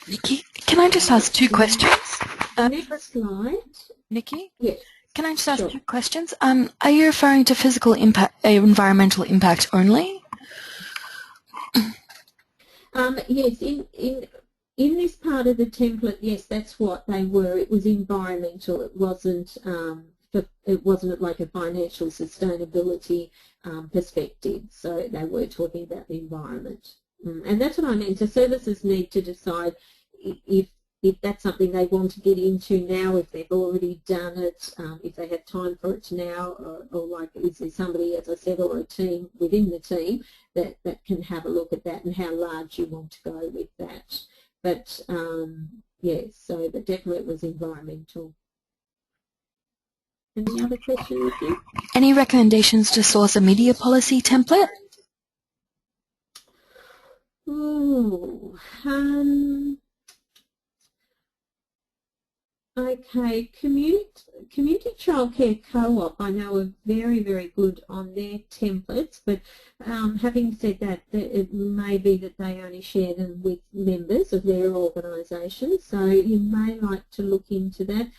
Nikki, can I just ask two questions? Next slide. Nikki? Yes. Can I just ask two questions? Are you referring to physical impact, environmental impact only? Yes, in this part of the template, yes, that's what they were. It was environmental. It wasn't like a financial sustainability perspective. So they were talking about the environment, and that's what I mean. So services need to decide if that's something they want to get into now, if they've already done it, if they have time for it now, or like is there somebody, as I said, or a team within the team that can have a look at that and how large you want to go with that. But yes, so but definitely it was environmental. Any other questions, Nikki? Any recommendations to source a media policy template? Ooh, okay, Community Childcare Co-op, I know are very, very good on their templates, but having said that, it may be that they only share them with members of their organisation, so you may like to look into that.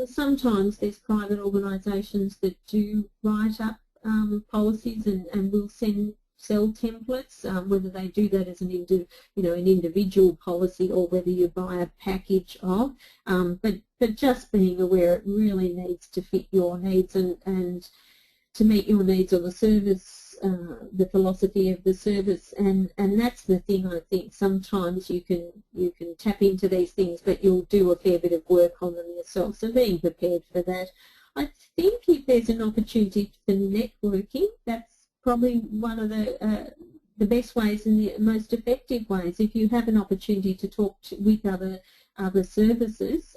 Sometimes there's private organisations that do write up policies and will sell templates, whether they do that as an individual policy or whether you buy a package of, but just being aware it really needs to fit your needs and to meet your needs on the service, the philosophy of the service, and that's the thing. I think sometimes you can tap into these things, but you'll do a fair bit of work on them yourself, so being prepared for that. I think if there's an opportunity for networking, that's probably one of the best ways and the most effective ways. If you have an opportunity to talk with other services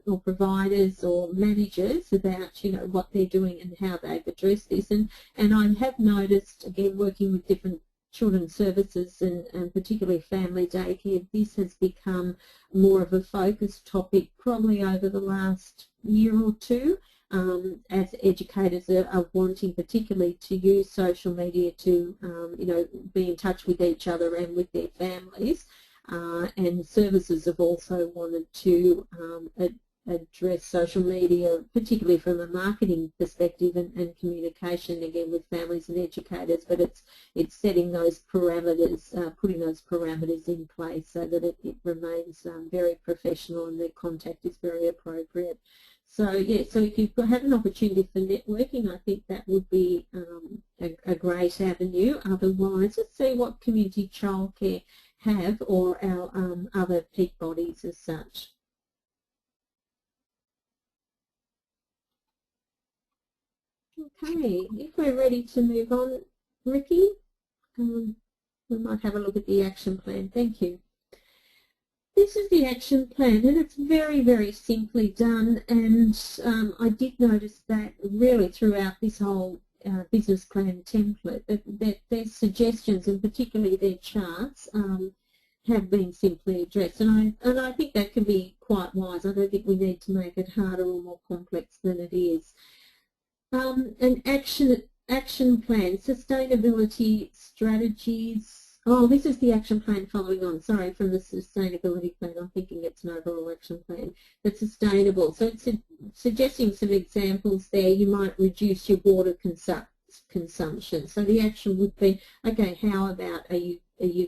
or providers or managers about, you know, what they're doing and how they've addressed this, and I have noticed, again, working with different children's services and particularly family daycare, this has become more of a focused topic probably over the last year or two. As educators are wanting particularly to use social media to, be in touch with each other and with their families, and services have also wanted to address social media, particularly from a marketing perspective and communication, again, with families and educators, but it's setting those parameters, putting those parameters in place so that it remains very professional and the contact is very appropriate. So, yeah, so if you've had an opportunity for networking, I think that would be a great avenue. Otherwise, let's see what community childcare have, or our other peak bodies as such. Okay, if we're ready to move on, Ricky, we might have a look at the action plan. Thank you. This is the action plan, and it's very, very simply done, and I did notice that really throughout this whole business plan template that their suggestions, and particularly their charts, have been simply addressed, and I think that can be quite wise. I don't think we need to make it harder or more complex than it is. An action plan, sustainability strategies. Oh, this is the action plan following on, sorry, from the sustainability plan. I'm thinking it's an overall action plan that's sustainable. So it's suggesting some examples there. You might reduce your water consumption. So the action would be, okay, how about are you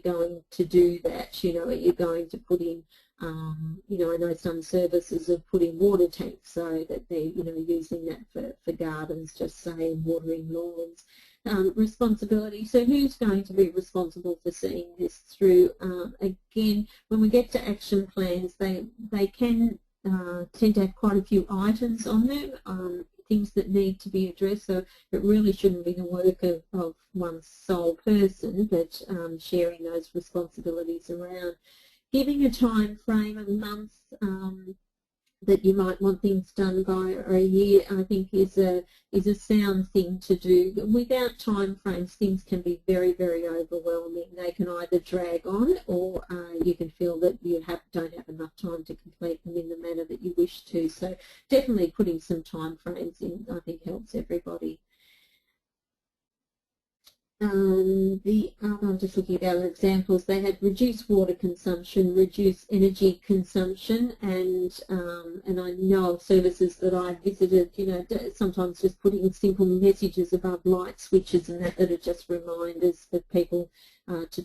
going to do that? You know, are you going to put in, you know, I know some services have put in water tanks so that they're, you know, using that for gardens, just saying, watering lawns. Responsibility. So who's going to be responsible for seeing this through? Again, when we get to action plans, they can tend to have quite a few items on them, things that need to be addressed. So it really shouldn't be the work of one sole person, but sharing those responsibilities around. Giving a time frame, a month, that you might want things done by, or a year, I think is a sound thing to do. Without time frames, things can be very, very overwhelming. They can either drag on, or you can feel that you don't have enough time to complete them in the manner that you wish to. So definitely putting some time frames in, I think, helps everybody. I'm just looking at other examples. They had reduced water consumption, reduced energy consumption, and I know of services that I visited, you know, sometimes just putting simple messages above light switches and that are just reminders for people to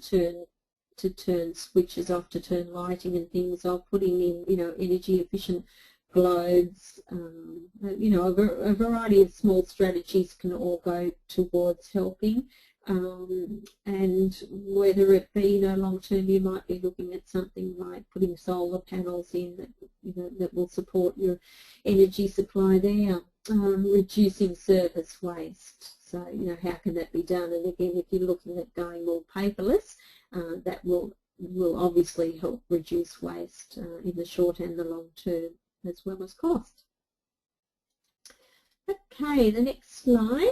turn switches off, to turn lighting and things off, putting in, you know, energy efficient globes, you know, a variety of small strategies can all go towards helping. And whether it be, you know, long term, you might be looking at something like putting solar panels in that, you know, that will support your energy supply there. Reducing service waste. So, you know, how can that be done? And again, if you're looking at going more paperless, that will obviously help reduce waste in the short and the long term, as well as cost. Okay, the next slide.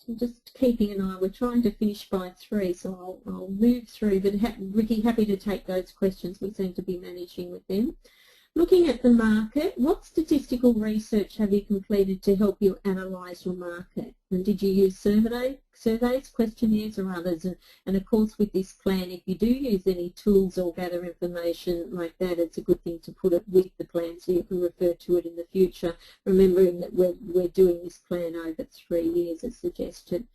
I'm just keeping an eye. We're trying to finish by 3, so I'll move through. But Ricky, happy to take those questions. We seem to be managing with them. Looking at the market, what statistical research have you completed to help you analyse your market? And did you use surveys, questionnaires or others? And of course with this plan, if you do use any tools or gather information like that, it's a good thing to put it with the plan so you can refer to it in the future, remembering that we're doing this plan over 3 years as suggested.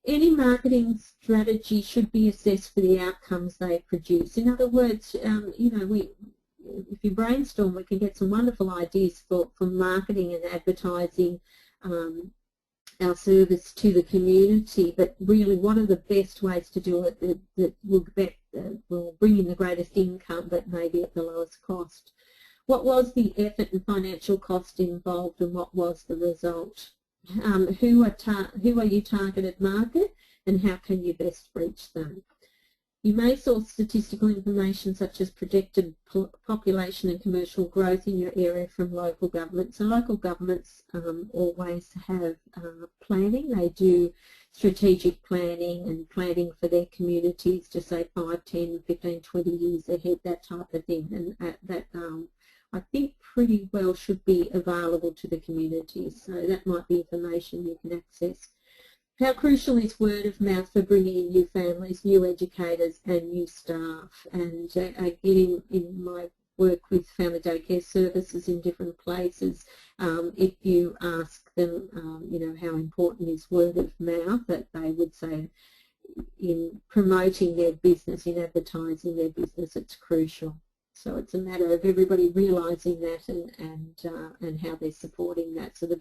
Any marketing strategy should be assessed for the outcomes they produce. In other words, you know, if you brainstorm, we can get some wonderful ideas for marketing and advertising our service to the community, but really what are the best ways to do it that will bring in the greatest income but maybe at the lowest cost? What was the effort and financial cost involved, and what was the result? Who are your targeted market, and how can you best reach them? You may source statistical information such as projected population and commercial growth in your area from local governments. So local governments always have planning. They do strategic planning and planning for their communities to say 5, 10, 15, 20 years ahead, that type of thing. And that I think pretty well should be available to the communities. So that might be information you can access. How crucial is word of mouth for bringing in new families, new educators and new staff? And again, in my work with family daycare services in different places, if you ask them, you know, how important is word of mouth, that they would say in promoting their business, in advertising their business, it's crucial. So it's a matter of everybody realising that and how they're supporting that. So the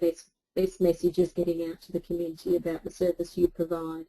best message is getting out to the community about the service you provide.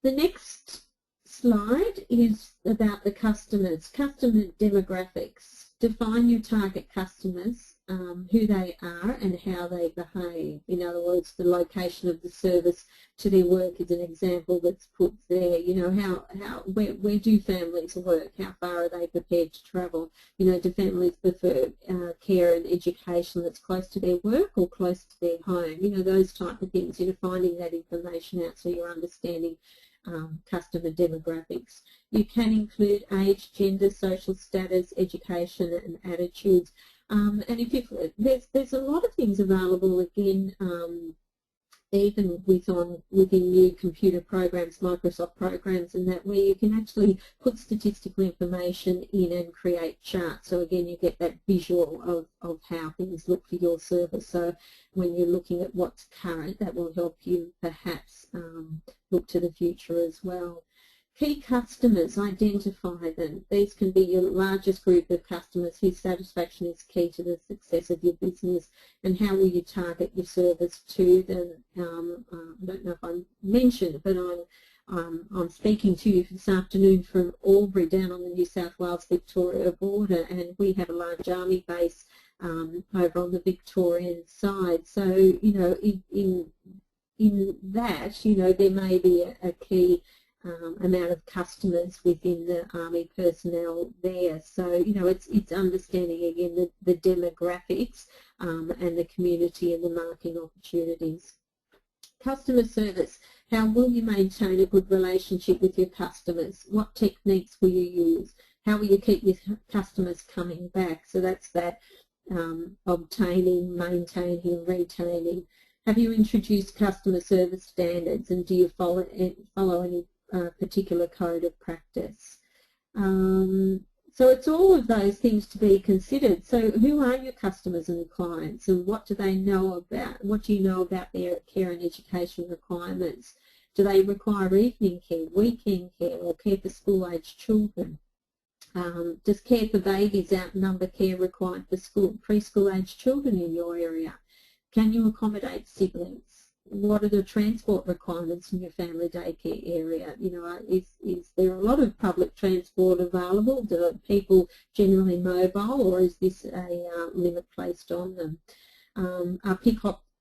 The next slide is about the customers, customer demographics. Define your target customers, who they are and how they behave. In other words, the location of the service to their work is an example that's put there. You know, where do families work? How far are they prepared to travel? You know, do families prefer care and education that's close to their work or close to their home? You know, those type of things. You know, finding that information out so you're understanding customer demographics. You can include age, gender, social status, education and attitudes. And if there's a lot of things available again, even within new computer programs, Microsoft programs and that, where you can actually put statistical information in and create charts. So again, you get that visual of how things look for your service. So when you're looking at what's current, that will help you perhaps look to the future as well. Key customers, identify them. These can be your largest group of customers whose satisfaction is key to the success of your business, and how will you target your service to them. I don't know if I mentioned, but I'm speaking to you this afternoon from Albury down on the New South Wales-Victoria border, and we have a large army base over on the Victorian side. So, you know, in that, you know, there may be a key amount of customers within the Army personnel there. So, you know, it's understanding again the demographics and the community and the marketing opportunities. Customer service. How will you maintain a good relationship with your customers? What techniques will you use? How will you keep your customers coming back? So that's that obtaining, maintaining, retaining. Have you introduced customer service standards, and do you follow any particular code of practice? So it's all of those things to be considered. So who are your customers and clients, and what do they know about? What do you know about their care and education requirements? Do they require evening care, weekend care, or care for school-aged children? Does care for babies outnumber care required for preschool-aged children in your area? Can you accommodate siblings? What are the transport requirements in your family daycare area? You know, is there a lot of public transport available? Do people generally mobile, or is this a limit placed on them? Are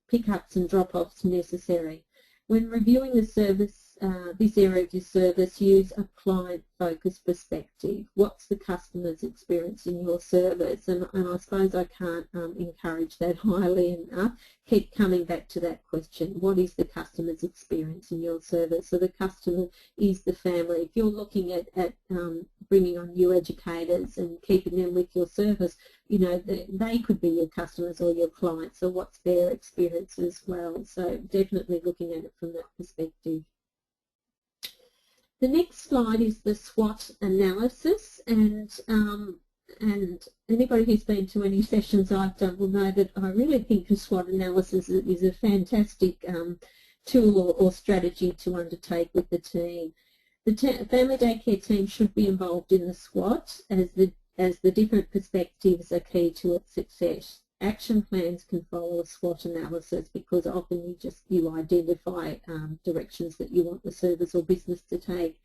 pickups and drop-offs necessary? When reviewing the service, this area of your service, use a client-focused perspective. What's the customer's experience in your service? And I suppose I can't encourage that highly enough. Keep coming back to that question. What is the customer's experience in your service? So the customer is the family. If you're looking at bringing on new educators and keeping them with your service, you know, they could be your customers or your clients. So what's their experience as well? So definitely looking at it from that perspective. The next slide is the SWOT analysis, and anybody who's been to any sessions I've done will know that I really think the SWOT analysis is a fantastic tool or strategy to undertake with the team. The family daycare team should be involved in the SWOT as the different perspectives are key to its success. Action plans can follow a SWOT analysis because often you identify directions that you want the service or business to take.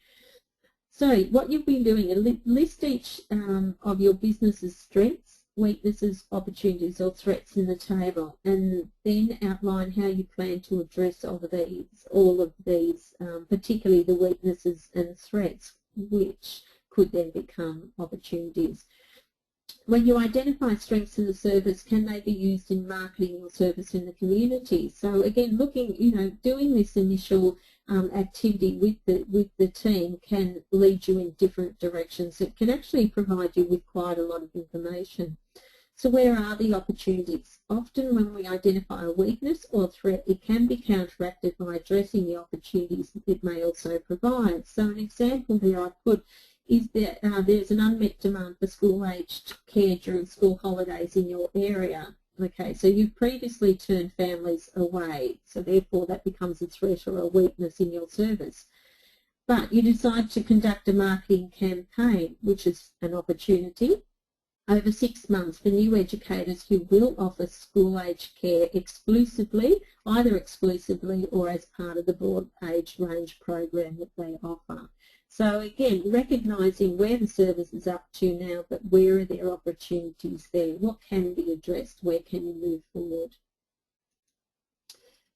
So what you've been doing, list each of your business's strengths, weaknesses, opportunities or threats in the table, and then outline how you plan to address all of these, particularly the weaknesses and threats, which could then become opportunities. When you identify strengths in the service, can they be used in marketing your service in the community? So again, looking, you know, doing this initial activity with the team can lead you in different directions. It can actually provide you with quite a lot of information. So where are the opportunities? Often when we identify a weakness or threat, it can be counteracted by addressing the opportunities it may also provide. So an example there I put is that there's an unmet demand for school-aged care during school holidays in your area. Okay, so you've previously turned families away, so therefore that becomes a threat or a weakness in your service. But you decide to conduct a marketing campaign, which is an opportunity, over 6 months for new educators who will offer school-age care exclusively, either exclusively or as part of the broad age range program that they offer. So again, recognising where the service is up to now, but where are there opportunities there? What can be addressed? Where can you move forward?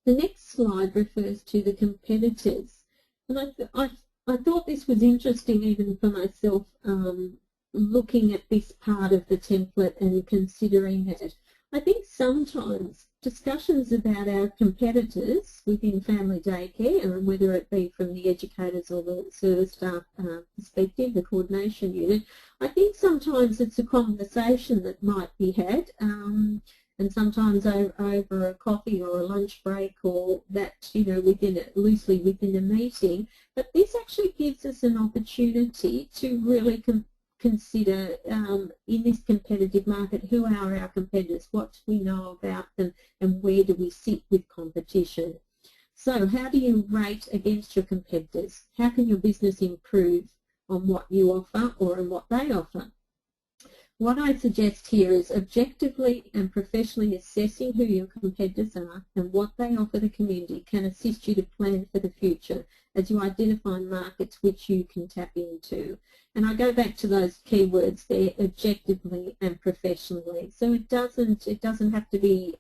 The next slide refers to the competitors. And I thought this was interesting even for myself, looking at this part of the template and considering it. I think sometimes discussions about our competitors within family daycare, and whether it be from the educators or the service staff perspective, the coordination unit, I think sometimes it's a conversation that might be had, and sometimes over a coffee or a lunch break, or that, you know, loosely within a meeting. But this actually gives us an opportunity to really consider in this competitive market, who are our competitors, what do we know about them, and where do we sit with competition. So how do you rate against your competitors? How can your business improve on what you offer or on what they offer? What I suggest here is objectively and professionally assessing who your competitors are and what they offer the community can assist you to plan for the future as you identify markets which you can tap into. And I go back to those keywords there, objectively and professionally. So it doesn't have to be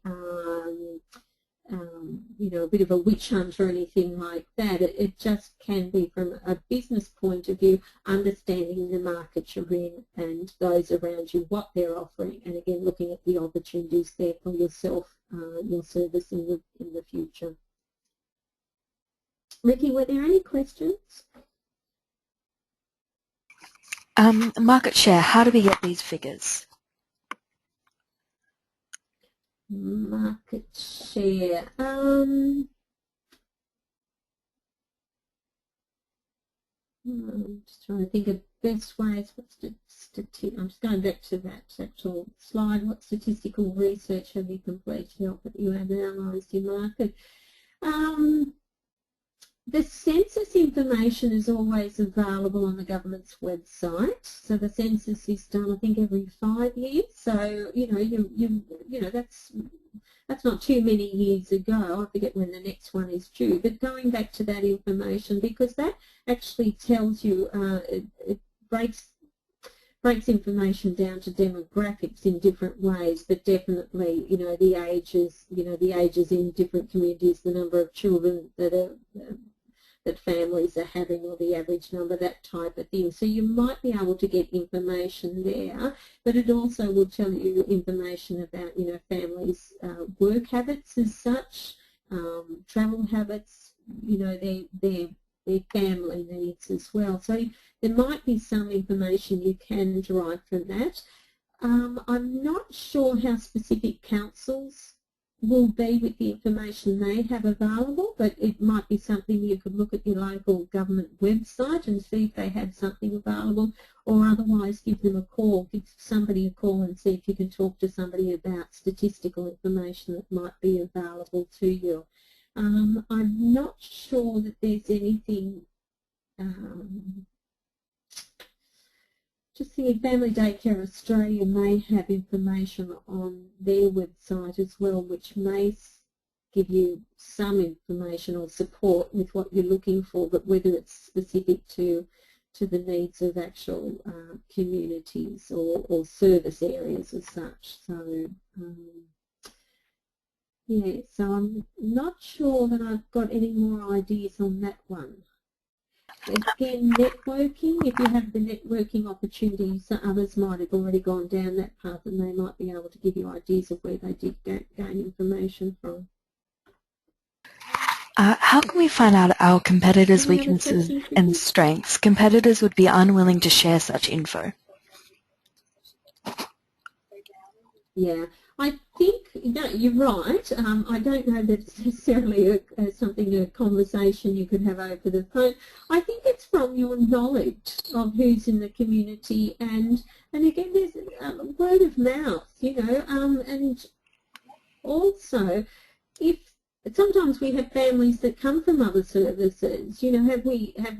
you know, a bit of a witch hunt or anything like that. It just can be from a business point of view, understanding the market you're in and those around you, what they're offering, and again looking at the opportunities there for yourself, your service in the future. Ricky, were there any questions? Market share, how do we get these figures? Market share. I'm just trying to think of best ways. I'm just going back to that actual slide. What statistical research have you completed to help that you have analysed your market? The census information is always available on the government's website. So the census is done, I think, every 5 years. So you know that's not too many years ago. I forget when the next one is due. But going back to that information, because that actually tells you it breaks information down to demographics in different ways, but definitely, you know, the ages in different communities, the number of children that families are having, or the average number, that type of thing. So you might be able to get information there, but it also will tell you information about, you know, families' work habits as such, travel habits, you know, their family needs as well. So there might be some information you can derive from that. I'm not sure how specific councils will be with the information they have available, but it might be something you could look at your local government website and see if they have something available, or otherwise give them a call, give somebody a call and see if you can talk to somebody about statistical information that might be available to you. I'm not sure that there's anything, just thinking Family Daycare Australia may have information on their website as well, which may give you some information or support with what you're looking for, but whether it's specific to the needs of actual communities or service areas as such. So yeah, so I'm not sure that I've got any more ideas on that one. Again, networking, if you have the networking opportunities, others might have already gone down that path and they might be able to give you ideas of where they did gain information from. How can we find out our competitors' weaknesses and strengths? Competitors would be unwilling to share such info. Yeah, I think, no, you're right. I don't know that it's necessarily a conversation you could have over the phone. I think it's from your knowledge of who's in the community, and again, there's word of mouth, and also if sometimes we have families that come from other services, have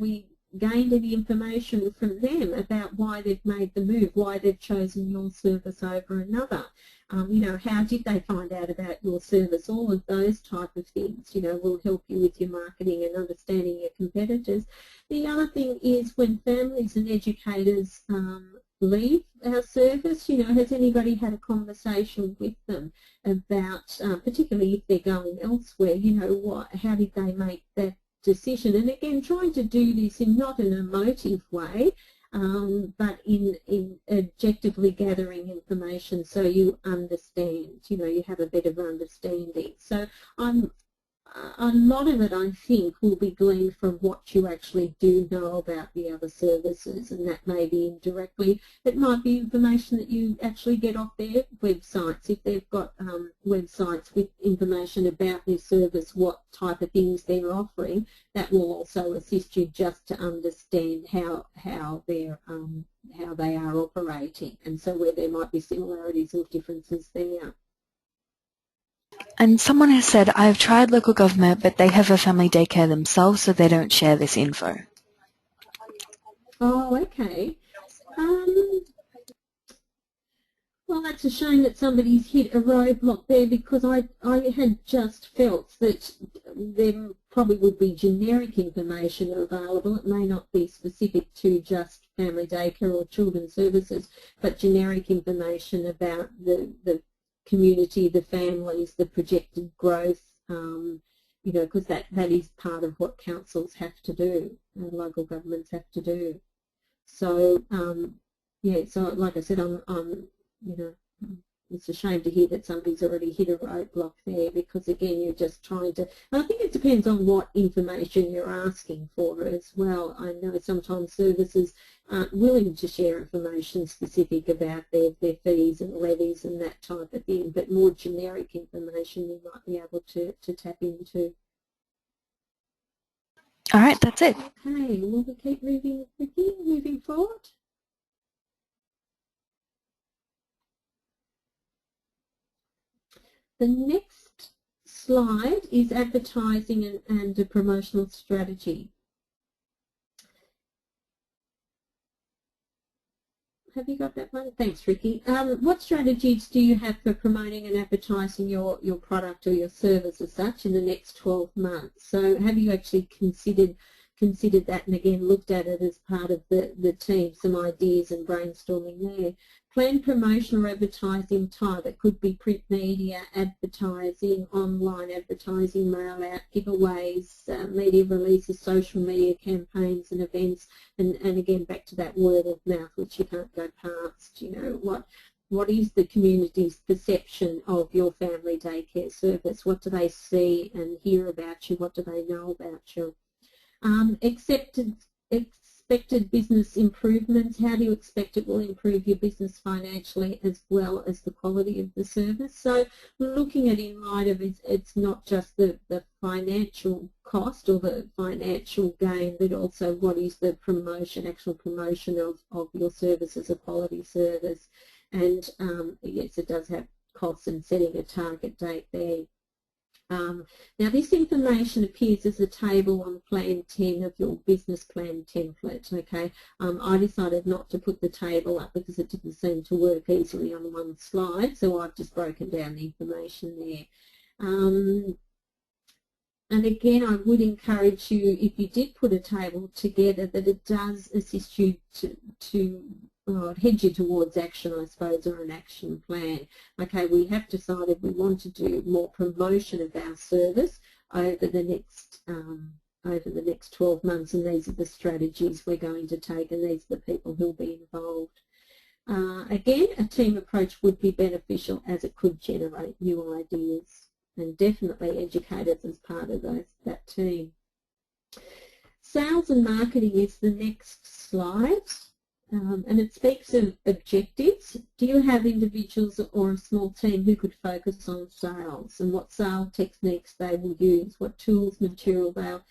we gained any information from them about why they've made the move, why they've chosen your service over another? How did they find out about your service? All of those type of things, will help you with your marketing and understanding your competitors. The other thing is when families and educators leave our service, has anybody had a conversation with them about, particularly if they're going elsewhere, how did they make that decision? And again, trying to do this in not an emotive way, but in objectively gathering information so you understand, you have a better understanding. So a lot of it, I think, will be gleaned from what you actually do know about the other services, and that may be indirectly. It might be information that you actually get off their websites. If they've got websites with information about their service, what type of things they're offering, that will also assist you just to understand how they are operating, and so where there might be similarities or differences there. And someone has said, I've tried local government, but they have a family daycare themselves, so they don't share this info. Oh, okay. Well, that's a shame that somebody's hit a roadblock there, because I had just felt that there probably would be generic information available. It may not be specific to just family daycare or children's services, but generic information about the community, the families, the projected growth, because that is part of what councils have to do, and local governments have to do. So, yeah, so like I said, it's a shame to hear that somebody's already hit a roadblock there, because again, you're just trying to, I think it depends on what information you're asking for as well. I know sometimes services aren't willing to share information specific about their fees and levies and that type of thing, but more generic information you might be able to tap into. All right, that's it. Okay, will we keep moving forward? The next slide is advertising and a promotional strategy. Have you got that one? Thanks, Ricky. What strategies do you have for promoting and advertising your product or your service as such in the next 12 months? So have you actually considered that, and again looked at it as part of the team, some ideas and brainstorming there? Planned promotion or advertising type. It could be print media, advertising, online advertising, mail out, giveaways, media releases, social media campaigns and events, and again back to that word of mouth, which you can't go past. What is the community's perception of your family daycare service? What do they see and hear about you? What do they know about you? Expected business improvements. How do you expect it will improve your business financially as well as the quality of the service? So looking at in light of it's not just the financial cost or the financial gain, but also what is the actual promotion of your service as a quality service. And yes, it does have costs, and setting a target date there. Now this information appears as a table on Plan 10 of your business plan template, okay? I decided not to put the table up because it didn't seem to work easily on one slide, so I've just broken down the information there. And again, I would encourage you, if you did put a table together, that it does assist you to head you towards action, I suppose, or an action plan. Okay, we have decided we want to do more promotion of our service over the next 12 months, and these are the strategies we're going to take, and these are the people who will be involved. Again, a team approach would be beneficial, as it could generate new ideas, and definitely educators as part of that team. Sales and marketing is the next slide. and it speaks of objectives. Do you have individuals or a small team who could focus on sales and what sales techniques they will use, what tools, material they'll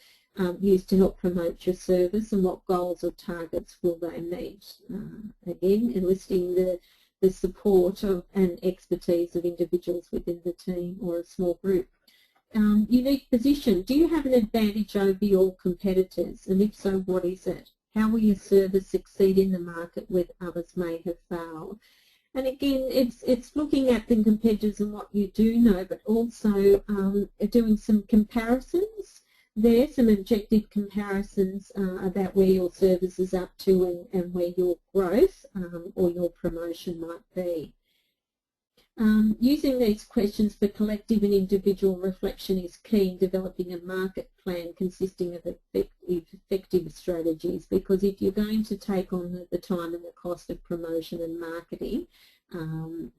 use to help promote your service, and what goals or targets will they meet? Again, enlisting the support of and expertise of individuals within the team or a small group. Unique position. Do you have an advantage over your competitors? And if so, what is it? How will your service succeed in the market where others may have failed? And again, it's looking at the competitors and what you do know, but also doing some comparisons there, some objective comparisons about where your service is up to and where your growth or your promotion might be. Using these questions for collective and individual reflection is key in developing a market plan consisting of effective strategies, because if you're going to take on the time and the cost of promotion and marketing,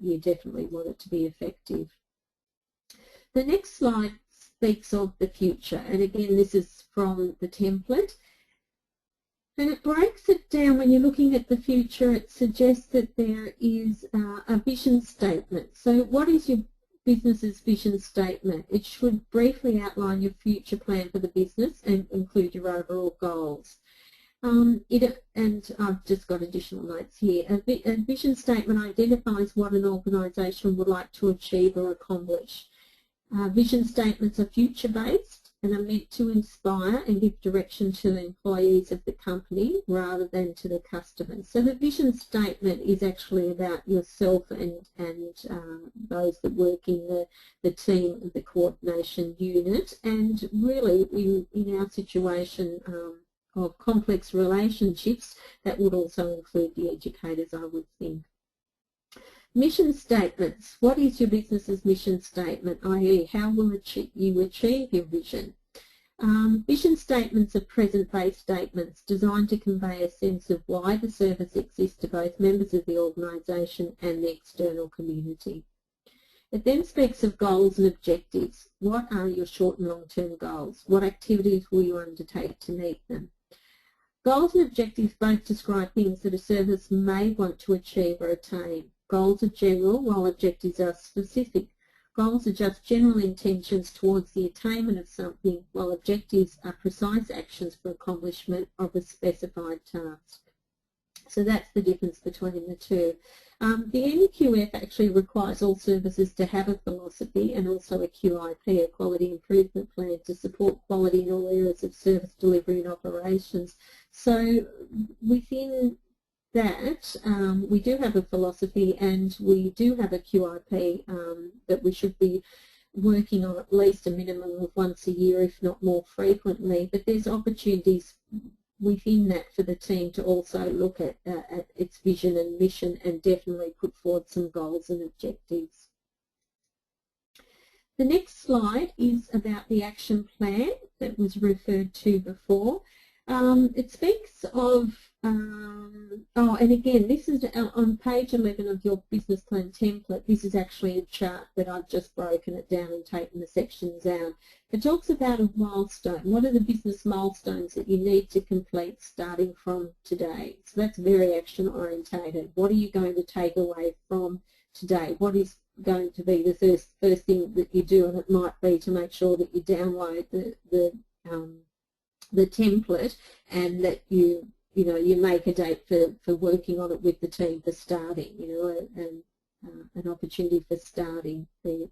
you definitely want it to be effective. The next slide speaks of the future, and again this is from the template. And it breaks it down. When you're looking at the future, it suggests that there is a vision statement. So what is your business's vision statement? It should briefly outline your future plan for the business and include your overall goals. And I've just got additional notes here. A vision statement identifies what an organisation would like to achieve or accomplish. Vision statements are future-based and are meant to inspire and give direction to the employees of the company rather than to the customers. So the vision statement is actually about yourself and those that work in the team, the coordination unit, and really in our situation of complex relationships, that would also include the educators, I would think. Mission statements. What is your business's mission statement, i.e. how will you achieve your vision? Vision statements are present-based statements designed to convey a sense of why the service exists to both members of the organisation and the external community. It then speaks of goals and objectives. What are your short and long-term goals? What activities will you undertake to meet them? Goals and objectives both describe things that a service may want to achieve or attain. Goals are general, while objectives are specific. Goals are just general intentions towards the attainment of something, while objectives are precise actions for accomplishment of a specified task. So that's the difference between the two. The NQF actually requires all services to have a philosophy and also a QIP, a quality improvement plan, to support quality in all areas of service delivery and operations. So within that, we do have a philosophy and we do have a QIP that we should be working on at least a minimum of once a year, if not more frequently, but there's opportunities within that for the team to also look at its vision and mission and definitely put forward some goals and objectives. The next slide is about the action plan that was referred to before. It speaks of, and again, this is on page 11 of your business plan template. This is actually a chart that I've just broken it down and taken the sections out. It talks about a milestone. What are the business milestones that you need to complete starting from today? So that's very action orientated. What are you going to take away from today? What is going to be the first thing that you do? And it might be to make sure that you download the template and that you make a date for working on it with the team for starting, and an opportunity for starting there.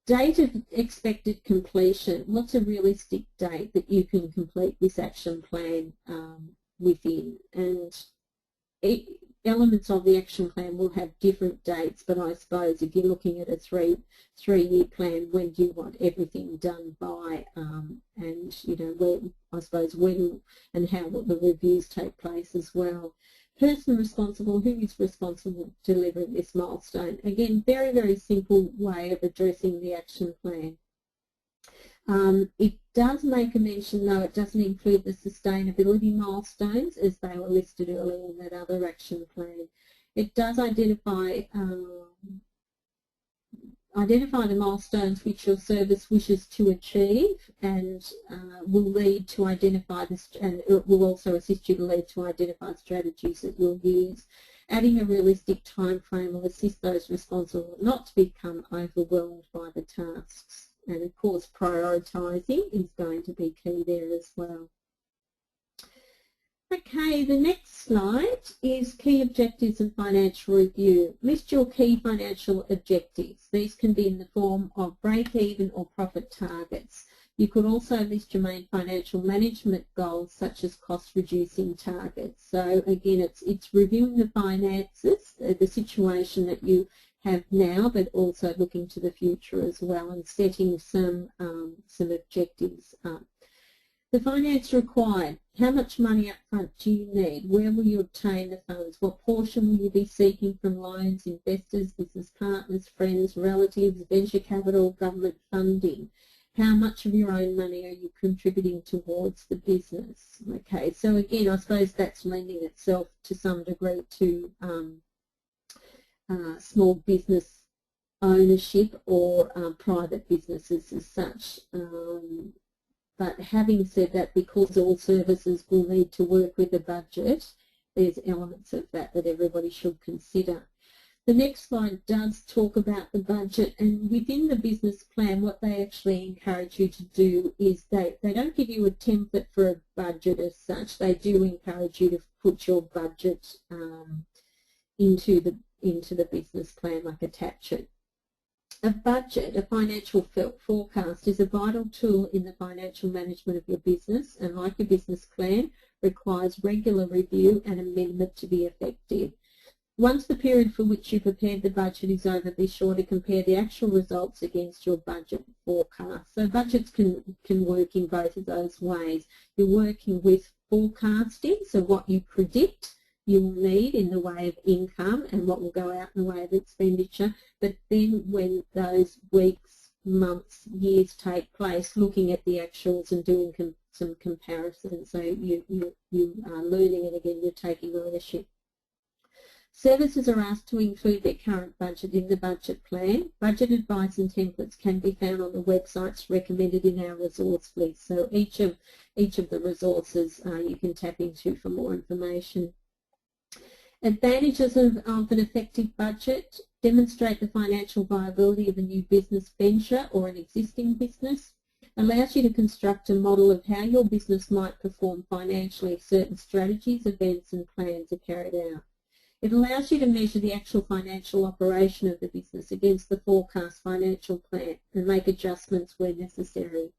Date of expected completion. What's a realistic date that you can complete this action plan within? And elements of the action plan will have different dates, but I suppose if you're looking at a three-year plan, when do you want everything done by, and when and how will the reviews take place as well. Person responsible, who is responsible for delivering this milestone? Again, very, very simple way of addressing the action plan. It does make a mention, though it doesn't include the sustainability milestones as they were listed earlier in that other action plan. It does identify identify the milestones which your service wishes to achieve, and will lead to identify this, and it will also assist you to lead to identify strategies that you'll use. Adding a realistic time frame will assist those responsible not to become overwhelmed by the tasks. And of course, prioritising is going to be key there as well. Okay, the next slide is key objectives and financial review. List your key financial objectives. These can be in the form of break-even or profit targets. You could also list your main financial management goals, such as cost-reducing targets. So again, it's reviewing the finances, the situation that you have now, but also looking to the future as well, and setting some objectives up. The finance required. How much money up front do you need? Where will you obtain the funds? What portion will you be seeking from loans, investors, business partners, friends, relatives, venture capital, government funding? How much of your own money are you contributing towards the business? Okay, so again, I suppose that's lending itself to some degree to small business ownership or private businesses as such. But having said that, because all services will need to work with a budget, there's elements of that that everybody should consider. The next slide does talk about the budget, and within the business plan, what they actually encourage you to do is they don't give you a template for a budget as such. They do encourage you to put your budget into the business plan, like attach it. A budget, a financial forecast, is a vital tool in the financial management of your business, and like your business plan, requires regular review and amendment to be effective. Once the period for which you prepared the budget is over, be sure to compare the actual results against your budget forecast. So budgets can work in both of those ways. You're working with forecasting, so what you predict you will need in the way of income and what will go out in the way of expenditure, but then when those weeks, months, years take place, looking at the actuals and doing some comparisons, so you are learning, and again you're taking ownership. Services are asked to include their current budget in the budget plan. Budget advice and templates can be found on the websites recommended in our resource list, so each of the resources you can tap into for more information. Advantages of an effective budget: demonstrate the financial viability of a new business venture or an existing business, allows you to construct a model of how your business might perform financially if certain strategies, events and plans are carried out. It allows you to measure the actual financial operation of the business against the forecast financial plan and make adjustments where necessary.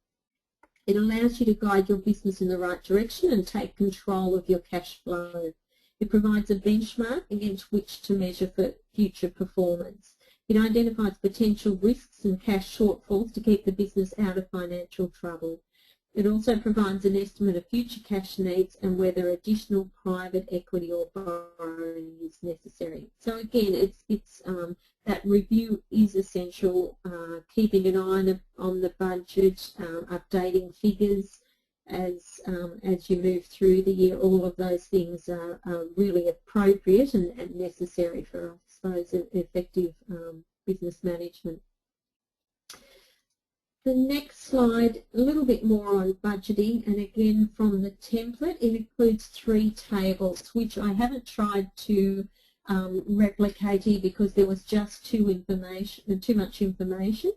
It allows you to guide your business in the right direction and take control of your cash flow. It provides a benchmark against which to measure for future performance. It identifies potential risks and cash shortfalls to keep the business out of financial trouble. It also provides an estimate of future cash needs and whether additional private equity or borrowing is necessary. So again, it's that review is essential, keeping an eye on the budget, updating figures as you move through the year. All of those things are really appropriate and necessary for, I suppose, effective business management. The next slide, a little bit more on budgeting, and again from the template, it includes 3 tables, which I haven't tried to replicate here because there was just too much information.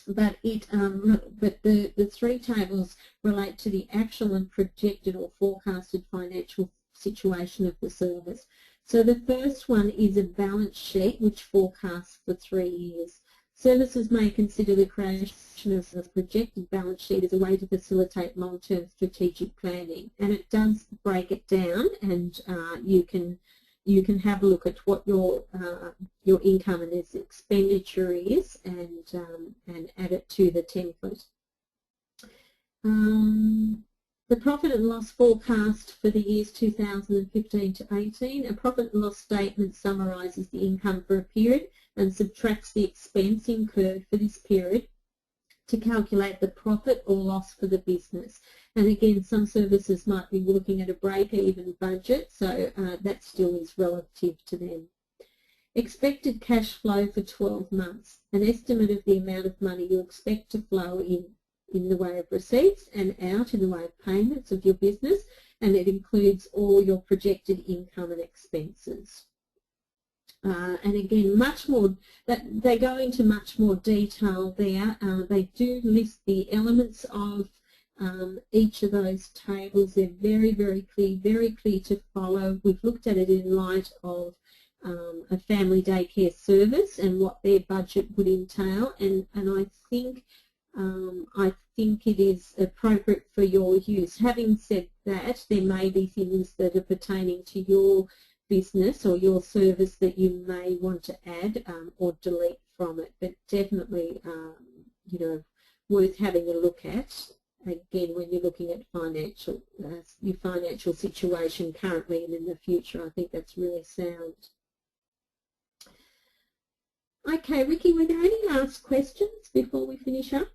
But the 3 tables relate to the actual and projected or forecasted financial situation of the service. So the first one is a balance sheet which forecasts for 3 years. Services may consider the creation of a projected balance sheet as a way to facilitate long-term strategic planning, and it does break it down, and you can have a look at what your income and its expenditure is, and add it to the template. The profit and loss forecast for the years 2015 to 18. A profit and loss statement summarises the income for a period and subtracts the expense incurred for this period to calculate the profit or loss for the business. And again, some services might be looking at a break-even budget, so that still is relative to them. Expected cash flow for 12 months. An estimate of the amount of money you expect to flow in the way of receipts and out in the way of payments of your business, and it includes all your projected income and expenses. And again, much more, they go into much more detail there. They do list the elements of each of those tables. They're very, very clear to follow. We've looked at it in light of a family daycare service and what their budget would entail, and I think it is appropriate for your use. Having said that, there may be things that are pertaining to your business or your service that you may want to add or delete from it, but definitely you know, worth having a look at. Again, when you're looking at your financial situation currently and in the future, I think that's really sound. Okay, Ricky, were there any last questions before we finish up?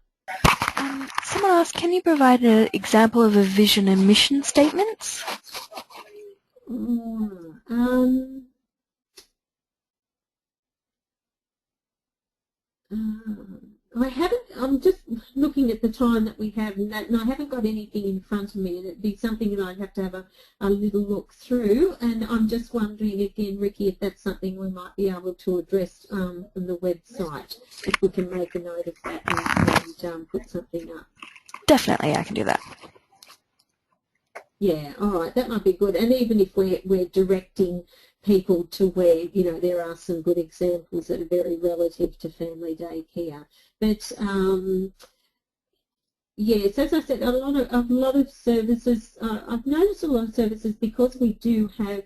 Someone asked, can you provide an example of a vision and mission statements? I haven't, I'm just looking at the time that we have, and I haven't got anything in front of me, and it'd be something that I'd have to have a little look through, and I'm just wondering again, Ricky, if that's something we might be able to address on the website, if we can make a note of that and put something up. Definitely, I can do that. Yeah, all right, that might be good. And even if we're directing people to where, you know, there are some good examples that are very relative to family daycare. But yes, as I said, a lot of services, I've noticed a lot of services, because we do have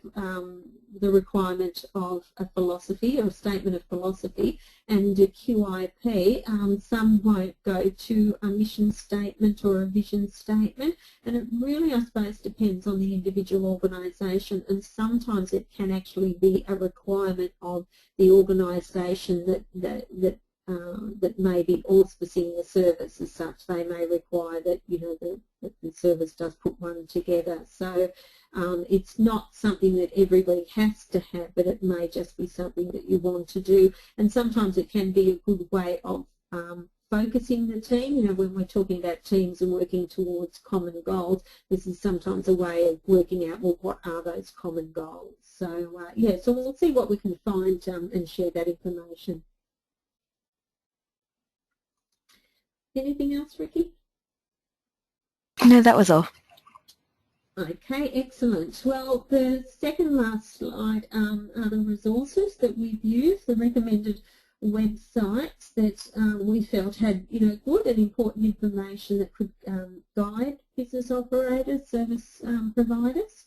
the requirement of a philosophy or a statement of philosophy and a QIP, some won't go to a mission statement or a vision statement, and it really, I suppose, depends on the individual organisation, and sometimes it can actually be a requirement of the organisation that may be auspicing the service as such. They may require that, you know, that the service does put one together. So it's not something that everybody has to have, but it may just be something that you want to do. And sometimes it can be a good way of focusing the team. You know, when we're talking about teams and working towards common goals, this is sometimes a way of working out, well, what are those common goals? So, yeah, so we'll see what we can find and share that information. Anything else, Ricky? No, that was all. Okay, excellent. Well, the second last slide are the resources that we've used, the recommended websites that we felt had, you know, good and important information that could guide business operators, service providers.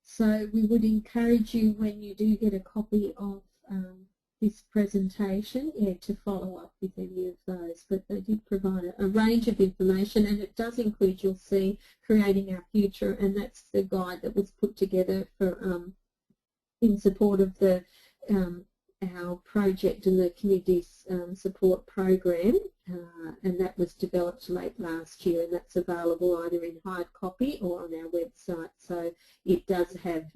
So we would encourage you, when you do get a copy of this presentation, to follow up with any of those, but they did provide a range of information, and it does include, you'll see, Creating Our Future, and that's the guide that was put together for in support of the our project and the community support program, and that was developed late last year, and that's available either in hard copy or on our website. So it does have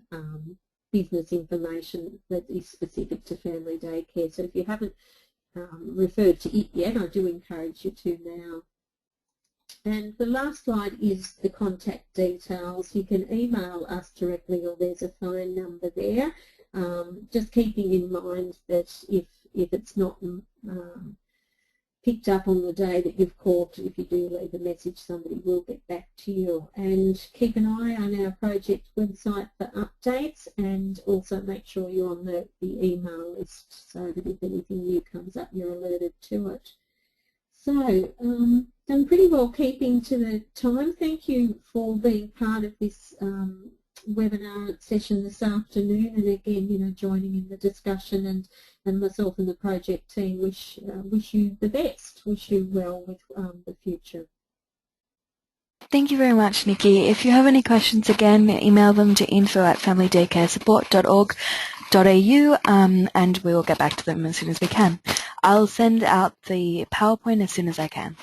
business information that is specific to family daycare. So if you haven't referred to it yet, I do encourage you to now. And the last slide is the contact details. You can email us directly, or there's a phone number there. Just keeping in mind that if it's not picked up on the day that you've called, if you do leave a message, somebody will get back to you. And keep an eye on our project website for updates, and also make sure you're on the email list so that if anything new comes up, you're alerted to it. So, done pretty well keeping to the time. Thank you for being part of this webinar session this afternoon, and again, you know, joining in the discussion, and myself and the project team wish you the best, wish you well with the future. Thank you very much, Nikki. If you have any questions, again, email them to info@familydaycaresupport.org.au, and we will get back to them as soon as we can. I'll send out the PowerPoint as soon as I can.